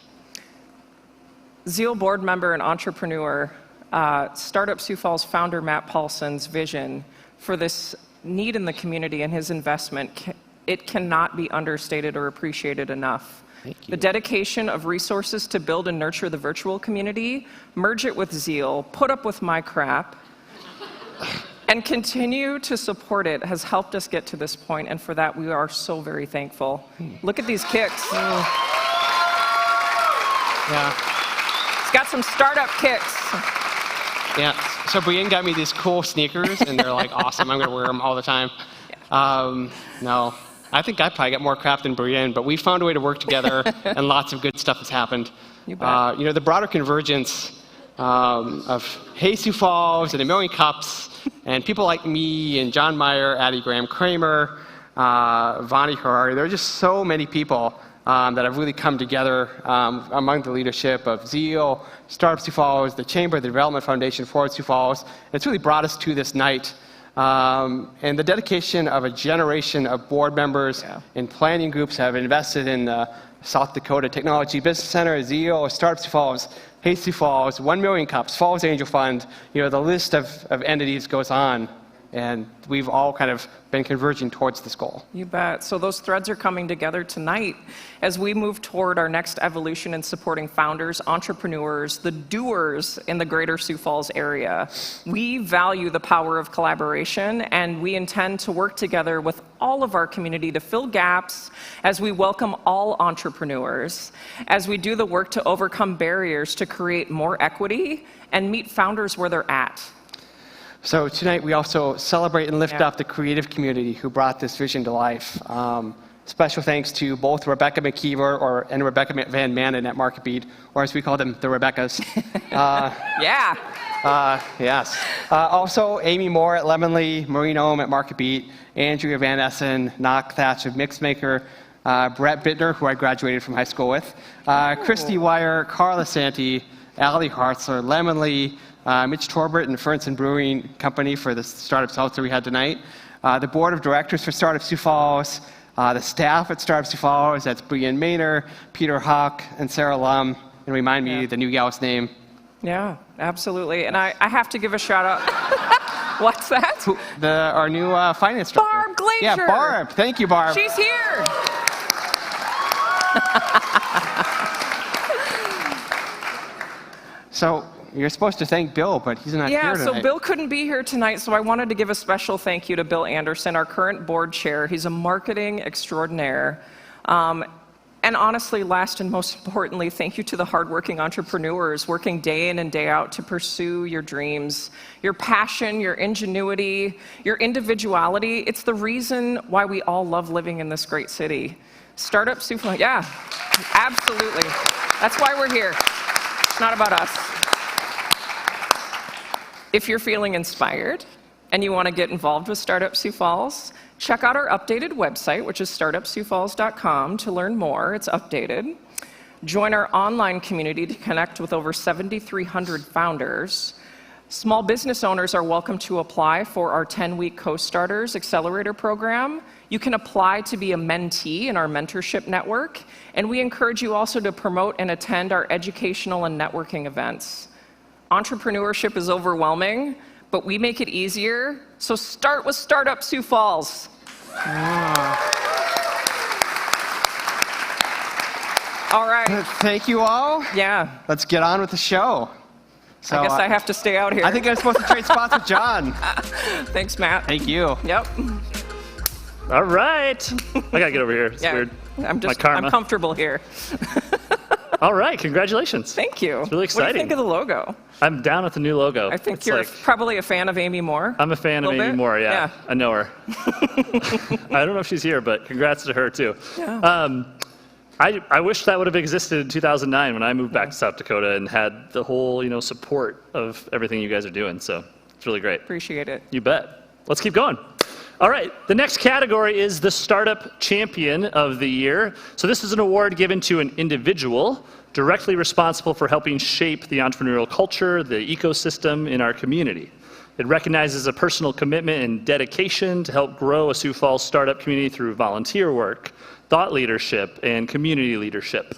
Speaker 3: Zeal board member and entrepreneur. Startup Sioux Falls founder Matt Paulson's vision for this need in the community and his investment, it cannot be understated or appreciated enough.
Speaker 6: Thank you.
Speaker 3: The dedication of resources to build and nurture the virtual community, merge it with Zeal, put up with my crap, and continue to support it has helped us get to this point, and for that we are so very thankful. Look at these kicks.
Speaker 6: Yeah.
Speaker 3: It's got some startup kicks.
Speaker 6: Yeah, so Brienne got me these cool sneakers, and they're like awesome. I'm going to wear them all the time. No, I think I probably got more crap than Brienne, but we found a way to work together, and lots of good stuff has happened.
Speaker 3: You bet.
Speaker 6: The broader convergence of Hey Sioux Falls and A Million Cups, and people like me and John Meyer, Addie Graham Kramer, Vani Harari. There are just so many people that have really come together among the leadership of Zeal, Startup Sioux Falls, the Chamber, the Development Foundation, Forward Sioux Falls. It's really brought us to this night. And the dedication of a generation of board members and planning groups have invested in the South Dakota Technology Business Center, Zeal, Startup Sioux Falls, Hey Sioux Falls, 1 Million Cups, Falls Angel Fund. The list of entities goes on. And we've all kind of been converging towards this goal.
Speaker 3: You bet. So those threads are coming together tonight as we move toward our next evolution in supporting founders, entrepreneurs, the doers in the greater Sioux Falls area. We value the power of collaboration, and we intend to work together with all of our community to fill gaps as we welcome all entrepreneurs, as we do the work to overcome barriers to create more equity and meet founders where they're at.
Speaker 6: So tonight we also celebrate and lift up the creative community who brought this vision to life. Special thanks to both Rebecca McKeever and Rebecca Van Manen at MarketBeat, or as we call them, the Rebeccas. Yes. Also Amy Moore at Lemonly, Maureen Ohm at MarketBeat, Andrea Van Essen, Knock Thatch of Mixmaker, Brett Bittner, who I graduated from high school with, Christy Wire, Carla Santi, Allie Hartzler, Lemonly, Mitch Torbert and Fernson Brewing Company for the Startup Seltzer we had tonight. The board of directors for Startup Sioux Falls, the staff at Startup Sioux Falls, that's Brian Maynor, Peter Hawk, and Sarah Lum. And remind me the new gal's name.
Speaker 3: Yeah, absolutely. And I have to give a shout out. What's that?
Speaker 6: Our new finance director.
Speaker 3: Barb Glacier.
Speaker 6: Yeah, Barb. Thank you, Barb.
Speaker 3: She's here.
Speaker 6: So you're supposed to thank Bill, but he's not here tonight.
Speaker 3: Yeah, so Bill couldn't be here tonight, so I wanted to give a special thank you to Bill Anderson, our current board chair. He's a marketing extraordinaire. And honestly, last and most importantly, thank you to the hardworking entrepreneurs working day in and day out to pursue your dreams. Your passion, your ingenuity, your individuality, it's the reason why we all love living in this great city. Startup Sioux Falls, yeah, absolutely. That's why we're here. It's not about us. If you're feeling inspired and you want to get involved with Startup Sioux Falls, check out our updated website, which is startupsiouxfalls.com, to learn more. It's updated. Join our online community to connect with over 7,300 founders. Small business owners are welcome to apply for our 10-week Co-Starters Accelerator program. You can apply to be a mentee in our mentorship network, and we encourage you also to promote and attend our educational and networking events. Entrepreneurship is overwhelming, but we make it easier, so start with Startup Sioux Falls. All right.
Speaker 6: Thank you all.
Speaker 3: Yeah.
Speaker 6: Let's get on with the show. So,
Speaker 3: I guess I have to stay out here.
Speaker 6: I think I'm supposed to trade spots with John.
Speaker 3: Thanks, Matt.
Speaker 6: Thank you.
Speaker 3: Yep.
Speaker 1: All right. I gotta get over here. It's weird.
Speaker 3: I'm comfortable here.
Speaker 1: All right, congratulations.
Speaker 3: Thank you.
Speaker 1: It's really exciting.
Speaker 3: What do you think of the logo?
Speaker 1: I'm down with the new logo.
Speaker 3: I think you're probably a fan of Amy Moore.
Speaker 1: I'm a fan of Amy Moore, yeah. I know her. I don't know if she's here, but congrats to her too.
Speaker 3: Yeah.
Speaker 1: I wish that would have existed in 2009 when I moved back to South Dakota and had the whole, support of everything you guys are doing. So it's really great.
Speaker 3: Appreciate it.
Speaker 1: You bet. Let's keep going. All right, the next category is the Startup Champion of the Year. So this is an award given to an individual directly responsible for helping shape the entrepreneurial culture, the ecosystem in our community. It recognizes a personal commitment and dedication to help grow a Sioux Falls startup community through volunteer work, thought leadership, and community leadership.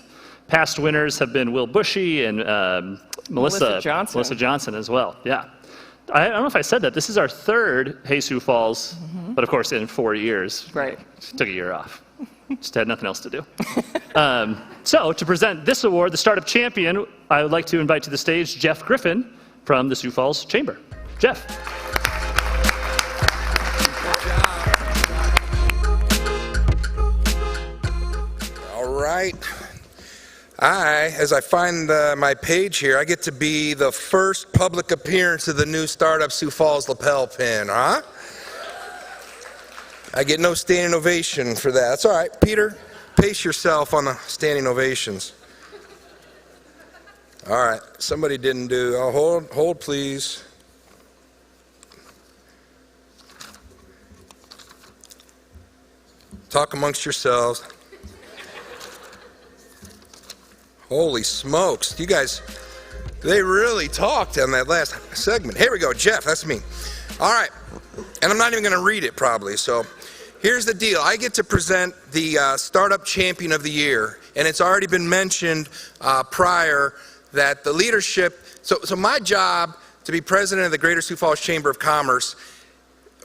Speaker 1: Past winners have been Will Bushy and Melissa Johnson as well. Yeah. I don't know if I said that. This is our third Hey Sioux Falls, but of course in 4 years.
Speaker 3: Right.
Speaker 1: Just took a year off. Just had nothing else to do. So to present this award, the Startup Champion, I would like to invite to the stage Jeff Griffin from the Sioux Falls Chamber. Jeff.
Speaker 14: All right. As I find my page here, I get to be the first public appearance of the new Startup Sioux Falls lapel pin, huh? I get no standing ovation for that. That's all right. Peter, pace yourself on the standing ovations. All right. Somebody didn't do. Oh, hold, please. Talk amongst yourselves. Holy smokes, you guys, they really talked on that last segment. Here we go, Jeff, that's me. All right, and I'm not even going to read it probably, so here's the deal. I get to present the Startup Champion of the Year, and it's already been mentioned prior that the leadership, so my job to be president of the Greater Sioux Falls Chamber of Commerce,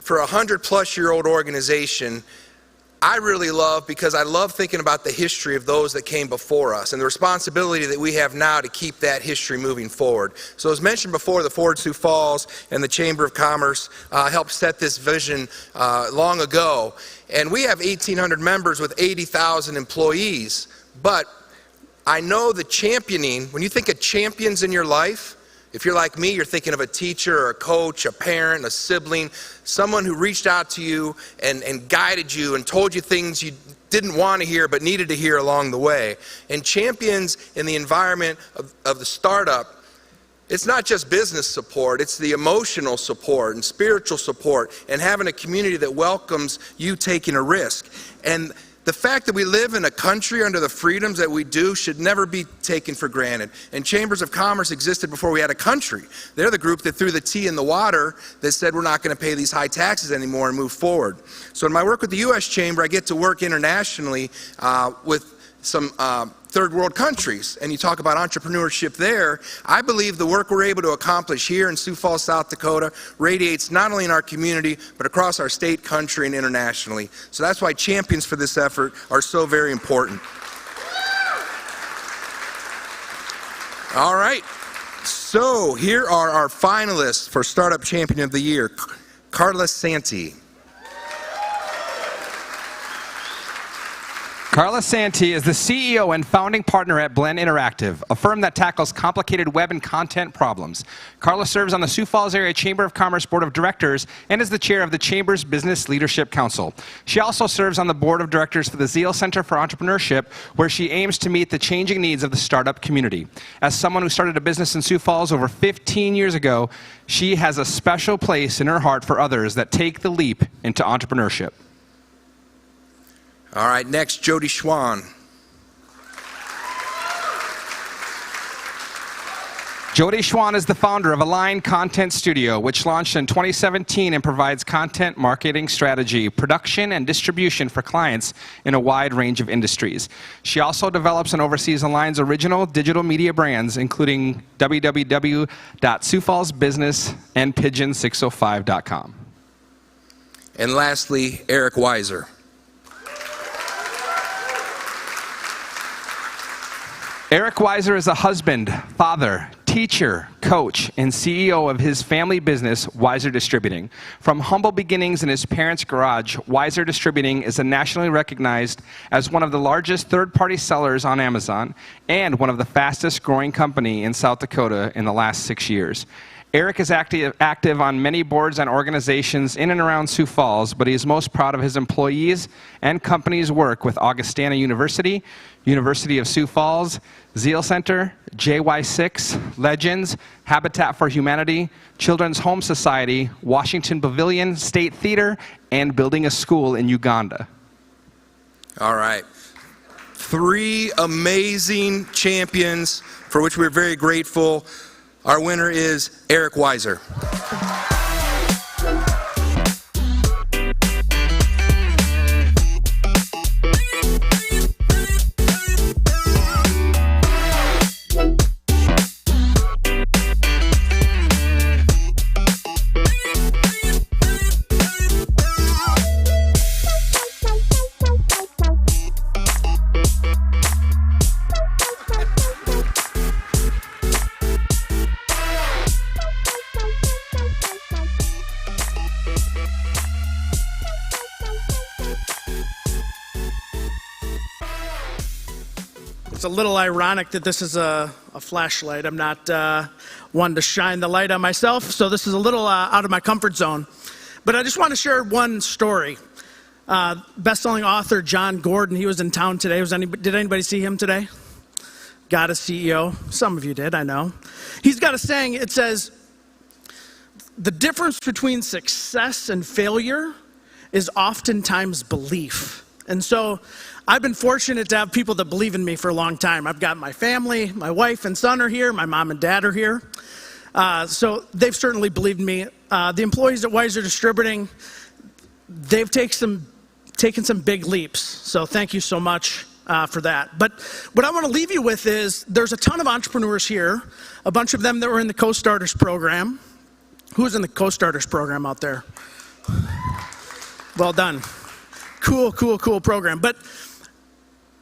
Speaker 14: for a 100-plus-year-old organization, I really love, because I love thinking about the history of those that came before us and the responsibility that we have now to keep that history moving forward. So as mentioned before, the Ford Sioux Falls and the Chamber of Commerce helped set this vision long ago. And we have 1,800 members with 80,000 employees. But I know the championing, when you think of champions in your life, if you're like me, you're thinking of a teacher or a coach, a parent, a sibling, someone who reached out to you and guided you and told you things you didn't want to hear but needed to hear along the way. And champions in the environment of the startup, it's not just business support, it's the emotional support and spiritual support and having a community that welcomes you taking a risk. And the fact that we live in a country under the freedoms that we do should never be taken for granted. And chambers of commerce existed before we had a country. They're the group that threw the tea in the water that said we're not going to pay these high taxes anymore and move forward. So in my work with the U.S. Chamber, I get to work internationally with some third world countries, and you talk about entrepreneurship there. I believe the work we're able to accomplish here in Sioux Falls, South Dakota radiates not only in our community but across our state, country, and internationally. So that's why champions for this effort are so very important. All right, so here are our finalists for Startup Champion of the Year. Carla Santee.
Speaker 2: Carla Santee is the CEO and founding partner at Blend Interactive, a firm that tackles complicated web and content problems. Carla serves on the Sioux Falls Area Chamber of Commerce Board of Directors and is the chair of the Chamber's Business Leadership Council. She also serves on the board of directors for the Zeal Center for Entrepreneurship, where she aims to meet the changing needs of the startup community. As someone who started a business in Sioux Falls over 15 years ago, she has a special place in her heart for others that take the leap into entrepreneurship.
Speaker 14: All right, next, Jody Schwan.
Speaker 2: Jody Schwan is the founder of Align Content Studio, which launched in 2017 and provides content marketing strategy, production, and distribution for clients in a wide range of industries. She also develops and oversees Align's original digital media brands, including www.siouxfallsbusiness and pigeon605.com.
Speaker 14: And lastly, Eric Weiser.
Speaker 2: Eric Weiser is a husband, father, teacher, coach, and CEO of his family business, Weiser Distributing. From humble beginnings in his parents' garage, Weiser Distributing is nationally recognized as one of the largest third-party sellers on Amazon and one of the fastest-growing company in South Dakota in the last 6 years. Eric is active on many boards and organizations in and around Sioux Falls, but he is most proud of his employees and company's work with Augustana University, University of Sioux Falls, Zeal Center, JY6, Legends, Habitat for Humanity, Children's Home Society, Washington Pavilion, State Theater, and building a school in Uganda.
Speaker 14: All right. 3 amazing champions for which we're very grateful. Our winner is Eric Weiser.
Speaker 15: It's a little ironic that this is a flashlight. I'm not one to shine the light on myself, so this is a little out of my comfort zone. But I just want to share one story. Best-selling author John Gordon, he was in town today. Did anybody see him today? Got a CEO. Some of you did, I know. He's got a saying, it says, the difference between success and failure is oftentimes belief. And so I've been fortunate to have people that believe in me for a long time. I've got my family, my wife and son are here, my mom and dad are here. So they've certainly believed in me. The employees at Weiser Distributing, they've taken some big leaps. So thank you so much for that. But what I want to leave you with is there's a ton of entrepreneurs here, a bunch of them that were in the Co-Starters program. Who's in the Co-Starters program out there? Well done. Cool, cool, cool program. But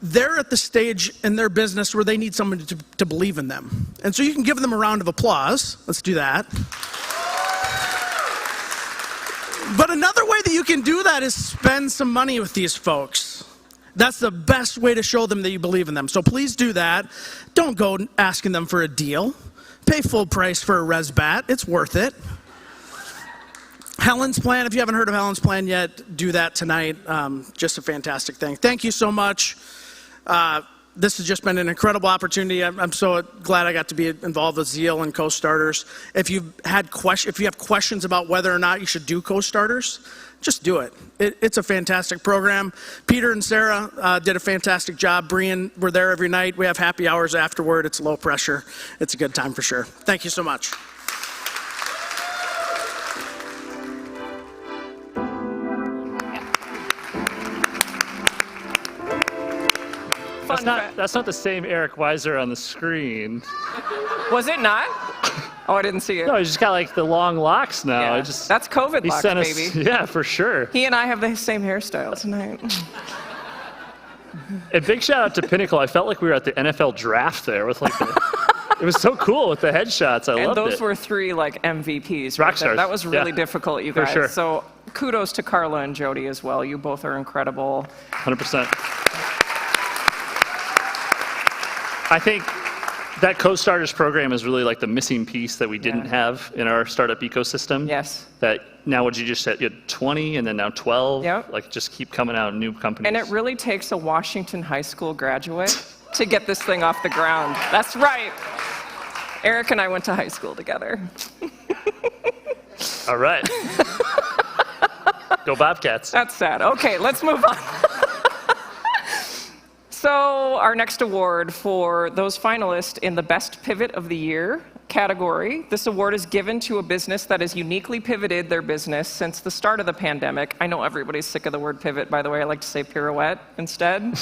Speaker 15: they're at the stage in their business where they need someone to believe in them. And so you can give them a round of applause. Let's do that. But another way that you can do that is spend some money with these folks. That's the best way to show them that you believe in them. So please do that. Don't go asking them for a deal. Pay full price for a res bat. It's worth it. Helen's Plan, if you haven't heard of Helen's Plan yet, do that tonight. Just a fantastic thing. Thank you so much. This has just been an incredible opportunity. I'm so glad I got to be involved with Zeal and Co-Starters. If you have questions about whether or not you should do Co-Starters, just do it. It's a fantastic program. Peter and Sarah did a fantastic job. Brian, we're there every night. We have happy hours afterward. It's low pressure. It's a good time for sure. Thank you so much.
Speaker 1: That's not the same Eric Weiser on the screen.
Speaker 3: Was it not? Oh, I didn't see it.
Speaker 1: No, he's just got like the long locks now.
Speaker 3: Yeah. That's COVID locks, baby.
Speaker 1: Yeah, for sure.
Speaker 3: He and I have the same hairstyle tonight.
Speaker 1: And big shout out to Pinnacle. I felt like we were at the NFL draft there with like it was so cool with the headshots. I loved it.
Speaker 3: And those were 3 like MVPs.
Speaker 1: Rock stars.
Speaker 3: That was really difficult, you guys.
Speaker 1: For sure.
Speaker 3: So kudos to Carla and Jody as well. You both are incredible.
Speaker 1: 100%. I think that Co-Starters program is really like the missing piece that we didn't have in our startup ecosystem.
Speaker 3: Yes.
Speaker 1: That now what you just said, you had 20 and then now 12.
Speaker 3: Yep.
Speaker 1: Like just keep coming out new companies.
Speaker 3: And it really takes a Washington High School graduate to get this thing off the ground. That's right. Eric and I went to high school together.
Speaker 1: All right. Go Bobcats.
Speaker 3: That's sad. Okay, let's move on. So our next award for those finalists in the Best Pivot of the Year category. This award is given to a business that has uniquely pivoted their business since the start of the pandemic. I know everybody's sick of the word pivot, by the way. I like to say pirouette instead.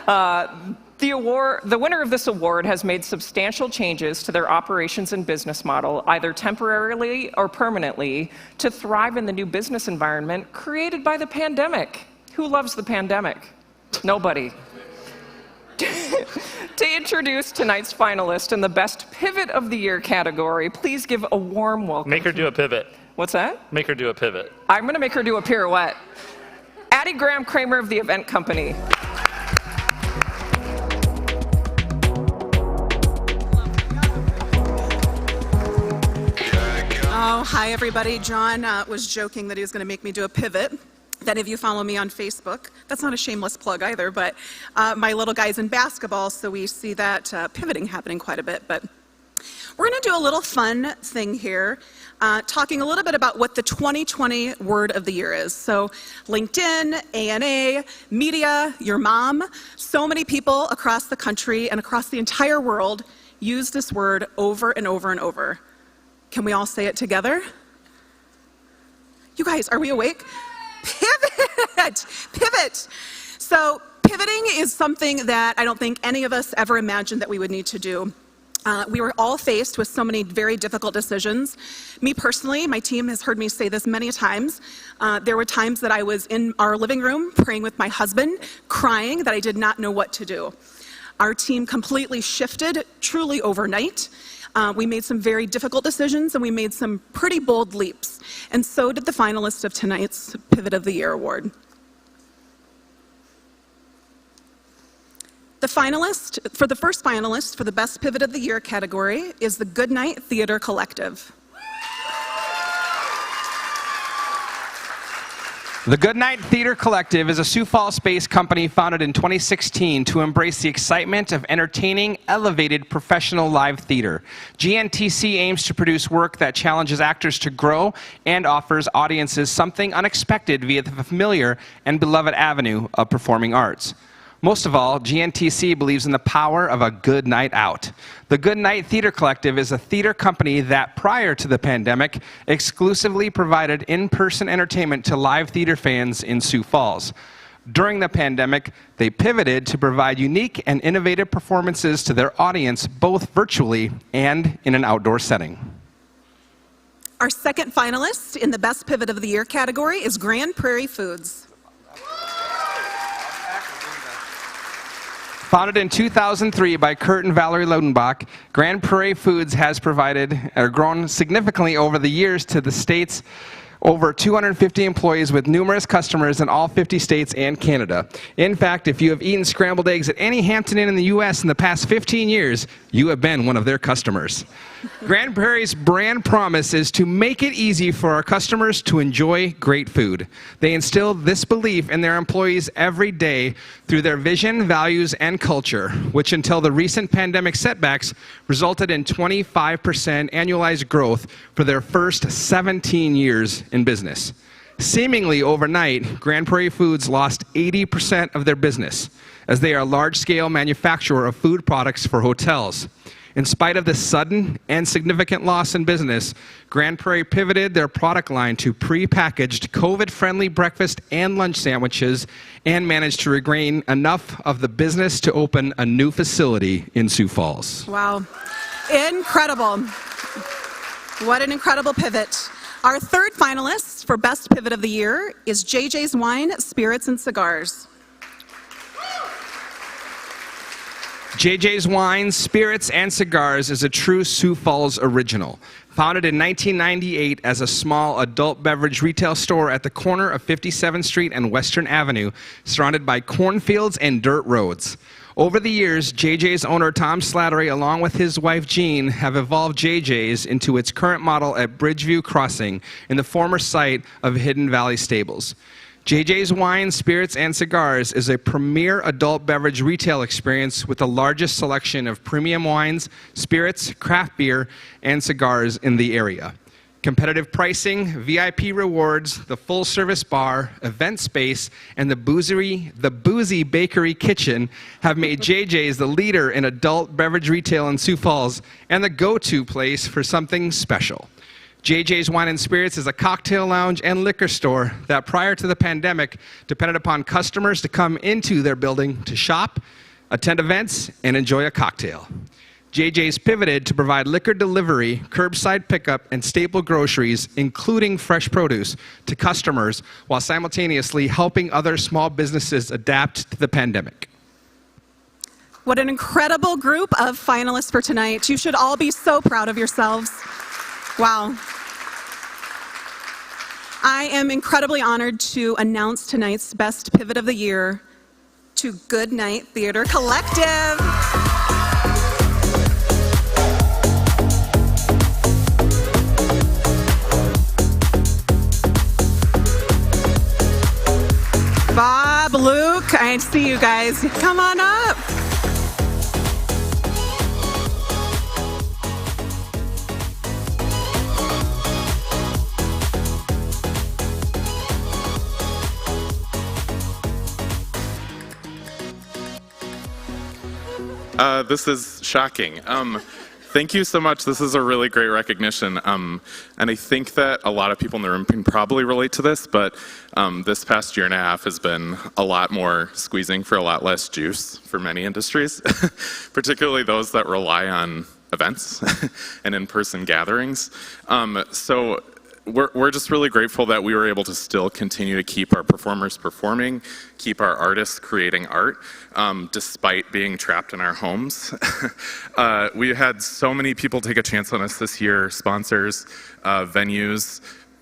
Speaker 3: The winner of this award has made substantial changes to their operations and business model, either temporarily or permanently, to thrive in the new business environment created by the pandemic. Who loves the pandemic? Nobody. To introduce tonight's finalist in the Best Pivot of the Year category, please give a warm welcome.
Speaker 1: Make her do a pivot.
Speaker 3: What's that?
Speaker 1: Make her do a pivot.
Speaker 3: I'm going to make her do a pirouette. Addie Graham Kramer of the Event Company.
Speaker 16: Oh, hi everybody. John was joking that he was going to make me do a pivot. If any of you follow me on Facebook, that's not a shameless plug either, but my little guy's in basketball, so we see that pivoting happening quite a bit. But we're going to do a little fun thing here, talking a little bit about what the 2020 word of the year is. So LinkedIn, ANA, media, your mom, so many people across the country and across the entire world use this word over and over and over. Can we all say it together? You guys, are we awake? Pivot! Pivot! So pivoting is something that I don't think any of us ever imagined that we would need to do. We were all faced with so many very difficult decisions. Me personally, my team has heard me say this many times. There were times that I was in our living room praying with my husband, crying that I did not know what to do. Our team completely shifted, truly overnight. We made some very difficult decisions and we made some pretty bold leaps. And so did the finalists of tonight's Pivot of the Year award. The first finalist for the Best Pivot of the Year category is the Goodnight Theater Collective.
Speaker 2: The Goodnight Theater Collective is a Sioux Falls-based company founded in 2016 to embrace the excitement of entertaining, elevated, professional live theater. GNTC aims to produce work that challenges actors to grow and offers audiences something unexpected via the familiar and beloved avenue of performing arts. Most of all, GNTC believes in the power of a good night out. The Goodnight Theater Collective is a theater company that, prior to the pandemic, exclusively provided in-person entertainment to live theater fans in Sioux Falls. During the pandemic, they pivoted to provide unique and innovative performances to their audience, both virtually and in an outdoor setting.
Speaker 16: Our second finalist in the Best Pivot of the Year category is Grand Prairie Foods.
Speaker 2: Founded in 2003 by Kurt and Valerie Lodenbach, Grand Prairie Foods has grown significantly over the years to the state's over 250 employees with numerous customers in all 50 states and Canada. In fact, if you have eaten scrambled eggs at any Hampton Inn in the U.S. in the past 15 years, you have been one of their customers. Grand Prairie's brand promise is to make it easy for our customers to enjoy great food. They instill this belief in their employees every day through their vision, values, and culture, which until the recent pandemic setbacks resulted in 25% annualized growth for their first 17 years in business. Seemingly overnight, Grand Prairie Foods lost 80% of their business, as they are a large-scale manufacturer of food products for hotels. In spite of the sudden and significant loss in business, Grand Prairie pivoted their product line to pre-packaged, COVID-friendly breakfast and lunch sandwiches and managed to regain enough of the business to open a new facility in Sioux Falls.
Speaker 16: Wow. Incredible. What an incredible pivot. Our third finalist for Best Pivot of the Year is JJ's Wine, Spirits, and Cigars.
Speaker 2: JJ's Wine, Spirits, and Cigars is a true Sioux Falls original. Founded in 1998 as a small adult beverage retail store at the corner of 57th Street and Western Avenue, surrounded by cornfields and dirt roads. Over the years, JJ's owner Tom Slattery, along with his wife Jean, have evolved JJ's into its current model at Bridgeview Crossing in the former site of Hidden Valley Stables. JJ's Wine, Spirits, and Cigars is a premier adult beverage retail experience with the largest selection of premium wines, spirits, craft beer, and cigars in the area. Competitive pricing, VIP rewards, the full-service bar, event space, and the boozy bakery kitchen have made JJ's the leader in adult beverage retail in Sioux Falls and the go-to place for something special. JJ's Wine and Spirits is a cocktail lounge and liquor store that prior to the pandemic depended upon customers to come into their building to shop, attend events, and enjoy a cocktail. JJ's pivoted to provide liquor delivery, curbside pickup, and staple groceries, including fresh produce, to customers while simultaneously helping other small businesses adapt to the pandemic.
Speaker 16: What an incredible group of finalists for tonight. You should all be so proud of yourselves. Wow. I am incredibly honored to announce tonight's Best Pivot of the Year to Good Night Theater Collective. Bob, Luke, I see you guys. Come on up.
Speaker 17: This is shocking. Thank you so much. This is a really great recognition. And I think that a lot of people in the room can probably relate to this, but this past year and a half has been a lot more squeezing for a lot less juice for many industries, particularly those that rely on events and in-person gatherings. So we're just really grateful that we were able to still continue to keep our performers performing, keep our artists creating art, despite being trapped in our homes. We had so many people take a chance on us this year, sponsors, venues,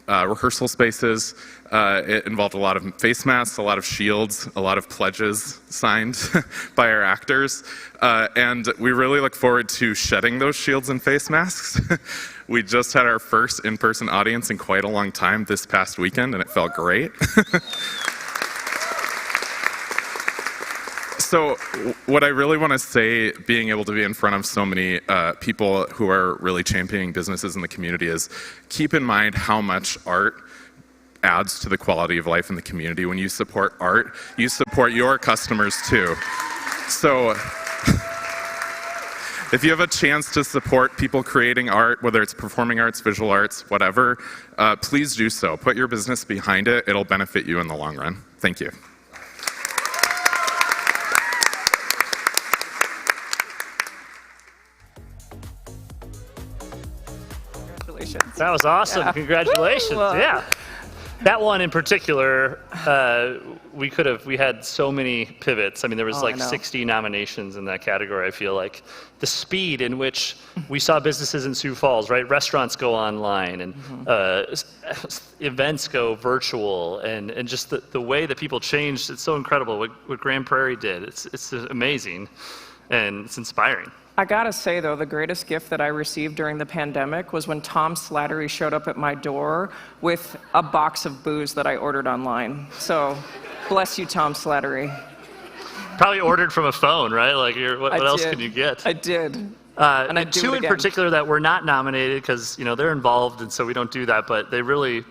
Speaker 17: rehearsal spaces. It involved a lot of face masks, a lot of shields, a lot of pledges signed by our actors. And we really look forward to shedding those shields and face masks. We just had our first in-person audience in quite a long time this past weekend, and it felt great. So what I really want to say, being able to be in front of so many people who are really championing businesses in the community, is keep in mind how much art adds to the quality of life in the community. When you support art, you support your customers too. So if you have a chance to support people creating art, whether it's performing arts, visual arts, whatever, please do so. Put your business behind it. It'll benefit you in the long run. Thank you.
Speaker 3: Congratulations.
Speaker 1: That was awesome.
Speaker 3: Yeah.
Speaker 1: Congratulations.
Speaker 3: Woo!
Speaker 1: Yeah. That one in particular, we had so many pivots. I mean, there was like 60 nominations in that category, I feel like. The speed in which we saw businesses in Sioux Falls, right? Restaurants go online and events go virtual, and just the way that people changed, it's so incredible what Grand Prairie did. It's amazing, and it's inspiring.
Speaker 3: I gotta say, though, the greatest gift that I received during the pandemic was when Tom Slattery showed up at my door with a box of booze that I ordered online. So, bless you, Tom Slattery.
Speaker 1: Probably ordered from a phone, right? Like, what else
Speaker 3: did.
Speaker 1: can you get?
Speaker 3: I did.
Speaker 1: And
Speaker 3: I'd do
Speaker 1: two
Speaker 3: it
Speaker 1: in
Speaker 3: again.
Speaker 1: particular that were not nominated because they're involved, and so we don't do that. But they really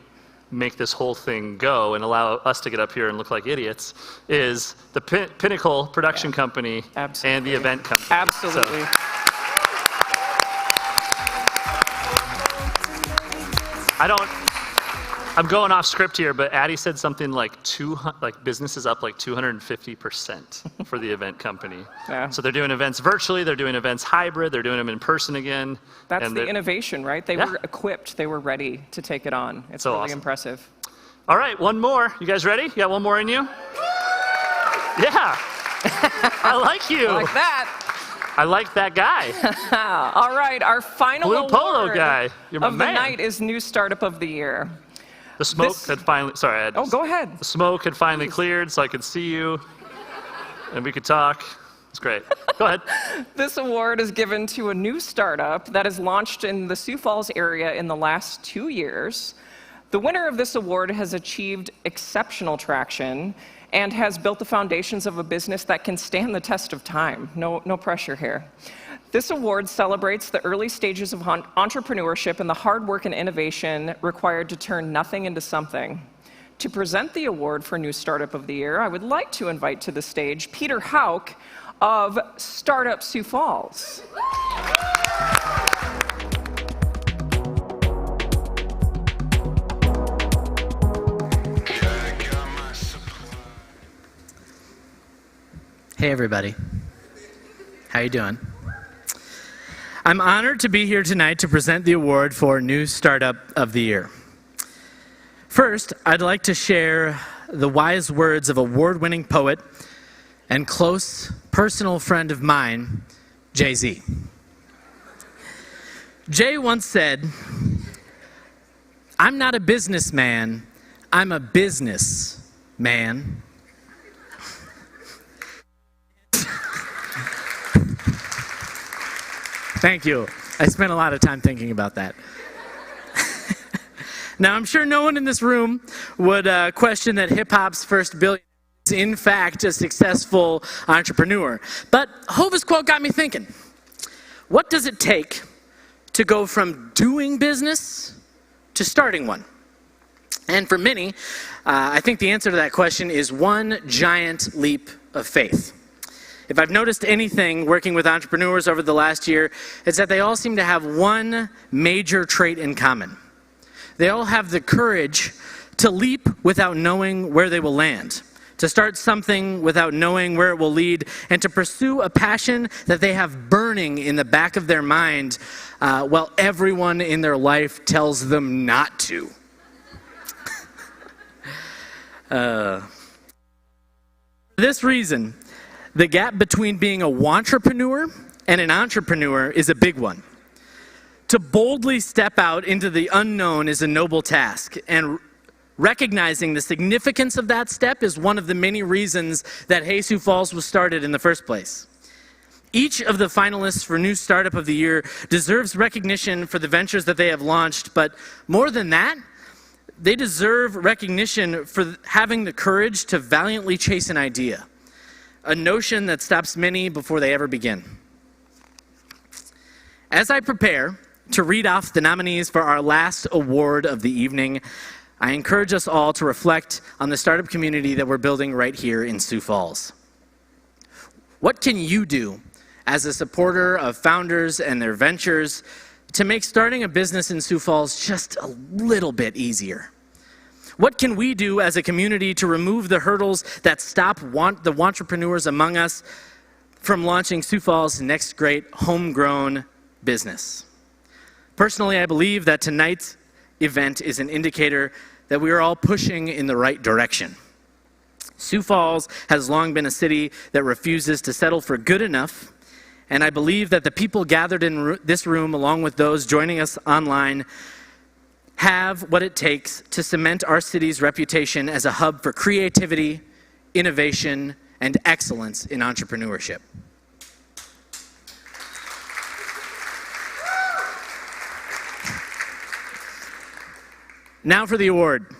Speaker 1: make this whole thing go and allow us to get up here and look like idiots. Is the Pinnacle Production Company and the Event Company?
Speaker 3: Absolutely.
Speaker 1: I'm going off script here, but Addie said something like business is up like 250% for the event company.
Speaker 3: Yeah.
Speaker 1: So they're doing events virtually, they're doing events hybrid, they're doing them in person again.
Speaker 3: That's
Speaker 1: and
Speaker 3: the innovation, right? They
Speaker 1: Yeah.
Speaker 3: were equipped, they were ready to take it on. It's
Speaker 1: So
Speaker 3: really
Speaker 1: awesome.
Speaker 3: impressive.
Speaker 1: All right, one more. You guys ready? You got one more in you? Yeah. I like you.
Speaker 3: I like that.
Speaker 1: I like that guy.
Speaker 3: All right, our final
Speaker 1: Blue polo
Speaker 3: award
Speaker 1: guy. You're my
Speaker 3: of the
Speaker 1: man.
Speaker 3: night is New Startup of the Year.
Speaker 1: The smoke had finally, sorry.
Speaker 3: Go ahead.
Speaker 1: The smoke had finally cleared so I could see you and we could talk. It's great. Go ahead.
Speaker 3: This award is given to a new startup that has launched in the Sioux Falls area in the last 2 years. The winner of this award has achieved exceptional traction and has built the foundations of a business that can stand the test of time. No pressure here. This award celebrates the early stages of entrepreneurship and the hard work and innovation required to turn nothing into something. To present the award for New Startup of the Year, I would like to invite to the stage Peter Hauk of Startup Sioux Falls.
Speaker 18: Hey everybody, how you doing? I'm honored to be here tonight to present the award for New Startup of the Year. First, I'd like to share the wise words of award-winning poet and close personal friend of mine, Jay-Z. Jay once said, "I'm not a businessman, I'm a business man." Thank you. I spent a lot of time thinking about that. Now, I'm sure no one in this room would question that hip-hop's first billionaire is, in fact, a successful entrepreneur. But Hova's quote got me thinking. What does it take to go from doing business to starting one? And for many, I think the answer to that question is one giant leap of faith. If I've noticed anything working with entrepreneurs over the last year, it's that they all seem to have one major trait in common. They all have the courage to leap without knowing where they will land, to start something without knowing where it will lead, and to pursue a passion that they have burning in the back of their mind while everyone in their life tells them not to. For this reason, the gap between being a wantrepreneur and an entrepreneur is a big one. To boldly step out into the unknown is a noble task, and recognizing the significance of that step is one of the many reasons that Hey Sioux Falls was started in the first place. Each of the finalists for New Startup of the Year deserves recognition for the ventures that they have launched, but more than that, they deserve recognition for having the courage to valiantly chase an idea. A notion that stops many before they ever begin. As I prepare to read off the nominees for our last award of the evening, I encourage us all to reflect on the startup community that we're building right here in Sioux Falls. What can you do as a supporter of founders and their ventures to make starting a business in Sioux Falls just a little bit easier? What can we do as a community to remove the hurdles that stop the wantrepreneurs among us from launching Sioux Falls' next great homegrown business? Personally, I believe that tonight event is an indicator that we are all pushing in the right direction. Sioux Falls has long been a city that refuses to settle for good enough, and I believe that the people gathered in this room, along with those joining us online, have what it takes to cement our city's reputation as a hub for creativity, innovation, and excellence in entrepreneurship. Now for the award.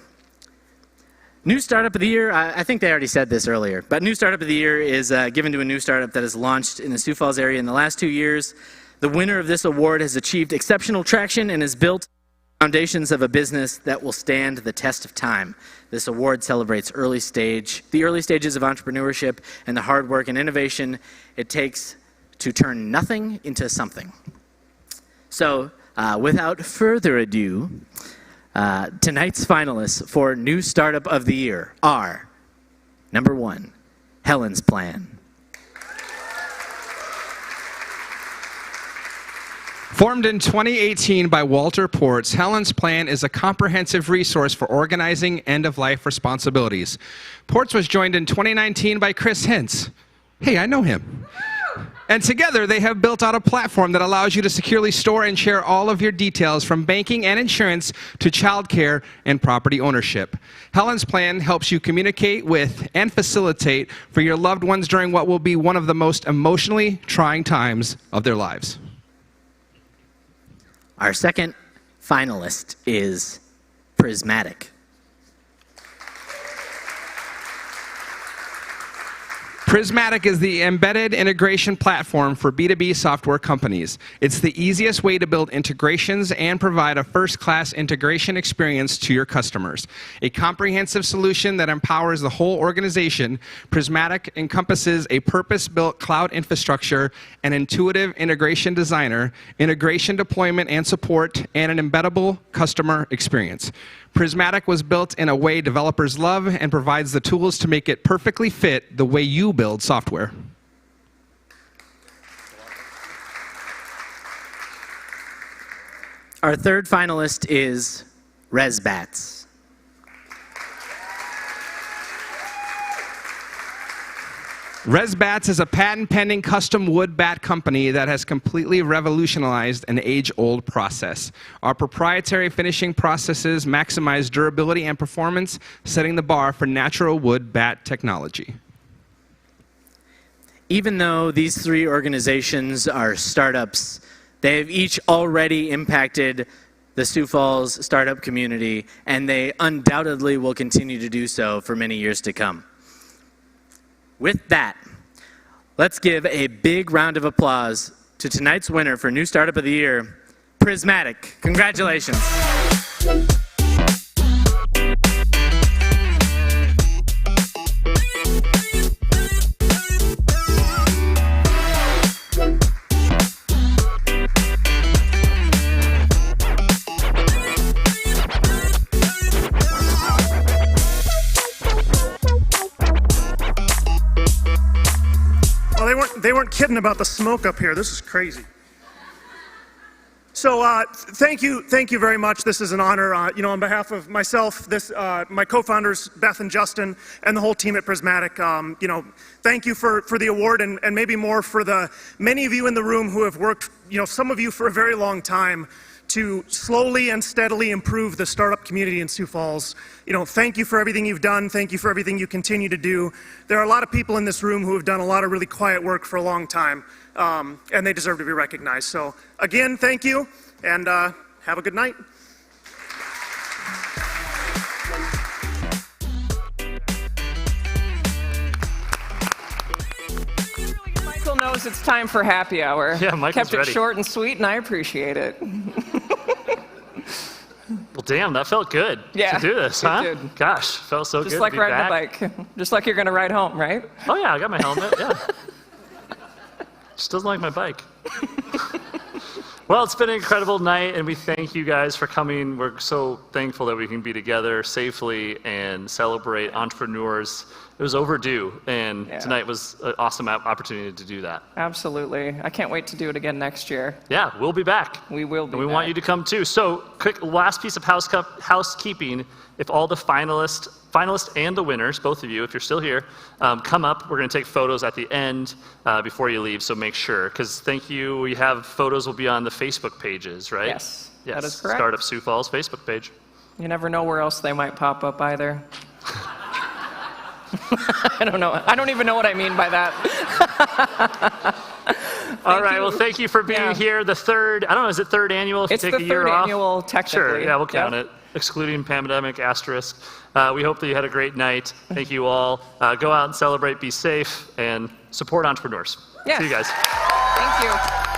Speaker 18: New Startup of the Year, I think they already said this earlier, but New Startup of the Year is given to a new startup that has launched in the Sioux Falls area in the last 2 years. The winner of this award has achieved exceptional traction and has built foundations of a business that will stand the test of time. This award celebrates the early stages of entrepreneurship and the hard work and innovation it takes to turn nothing into something. So, without further ado, tonight's finalists for New Startup of the Year are, number 1, Helen's Plan.
Speaker 2: Formed in 2018 by Walter Ports, Helen's Plan is a comprehensive resource for organizing end-of-life responsibilities. Ports was joined in 2019 by Chris Hintz. Hey, I know him. And together, they have built out a platform that allows you to securely store and share all of your details from banking and insurance to childcare and property ownership. Helen's Plan helps you communicate with and facilitate for your loved ones during what will be one of the most emotionally trying times of their lives.
Speaker 18: Our second finalist is Prismatic.
Speaker 2: Prismatic is the embedded integration platform for B2B software companies. It's the easiest way to build integrations and provide a first-class integration experience to your customers. A comprehensive solution that empowers the whole organization, Prismatic encompasses a purpose-built cloud infrastructure, an intuitive integration designer, integration deployment and support, and an embeddable customer experience. Prismatic was built in a way developers love and provides the tools to make it perfectly fit the way you build software.
Speaker 18: Our third finalist is ResBats.
Speaker 2: ResBats is a patent-pending custom wood bat company that has completely revolutionized an age-old process. Our proprietary finishing processes maximize durability and performance, setting the bar for natural wood bat technology.
Speaker 18: Even though these three organizations are startups, they have each already impacted the Sioux Falls startup community, and they undoubtedly will continue to do so for many years to come. With that, let's give a big round of applause to tonight's winner for New Startup of the Year, Prismatic. Congratulations.
Speaker 19: They weren't kidding about the smoke up here. This is crazy. So thank you very much. This is an honor. On behalf of myself, my co-founders Beth and Justin, and the whole team at Prismatic. Thank you for the award, and maybe more for the many of you in the room who have worked. Some of you for a very long time to slowly and steadily improve the startup community in Sioux Falls. Thank you for everything you've done. Thank you for everything you continue to do. There are a lot of people in this room who have done a lot of really quiet work for a long time, and they deserve to be recognized. So again, thank you, and have a good night.
Speaker 3: Michael knows it's time for happy hour.
Speaker 1: Yeah, Michael's
Speaker 3: Kept it
Speaker 1: ready.
Speaker 3: short and sweet, and I appreciate it.
Speaker 1: Well, damn, that felt good
Speaker 3: Yeah,
Speaker 1: to do this,
Speaker 3: it
Speaker 1: huh?
Speaker 3: did.
Speaker 1: Gosh, felt so good
Speaker 3: Just like
Speaker 1: to be
Speaker 3: riding
Speaker 1: back.
Speaker 3: a bike. Just like you're going to ride home, right?
Speaker 1: Oh yeah, I got my helmet, yeah. Just doesn't like my bike. Well, it's been an incredible night, and we thank you guys for coming. We're so thankful that we can be together safely and celebrate entrepreneurs It was overdue, and tonight was an awesome opportunity to do that.
Speaker 3: Absolutely. I can't wait to do it again next year.
Speaker 1: Yeah, we'll be back.
Speaker 3: We will be
Speaker 1: And we
Speaker 3: back.
Speaker 1: want you to come too. So, quick last piece of housekeeping. If all the finalists and the winners, both of you, if you're still here, come up. We're going to take photos at the end before you leave, so make sure. Because thank you, we have photos will be on the Facebook pages, right?
Speaker 3: Yes, that is correct.
Speaker 1: Startup Sioux Falls Facebook page.
Speaker 3: You never know where else they might pop up either. I don't know. I don't even know what I mean by that.
Speaker 1: All right. Well, thank you for being here. The third, I don't know, is it third annual if
Speaker 3: It's
Speaker 1: you take
Speaker 3: the
Speaker 1: a year
Speaker 3: third
Speaker 1: off?
Speaker 3: annual, technically.
Speaker 1: Sure. Yeah, we'll count it. Excluding pandemic, asterisk. We hope that you had a great night. Thank you all. Go out and celebrate, be safe, and support entrepreneurs.
Speaker 3: Yes.
Speaker 1: See you guys.
Speaker 3: Thank you.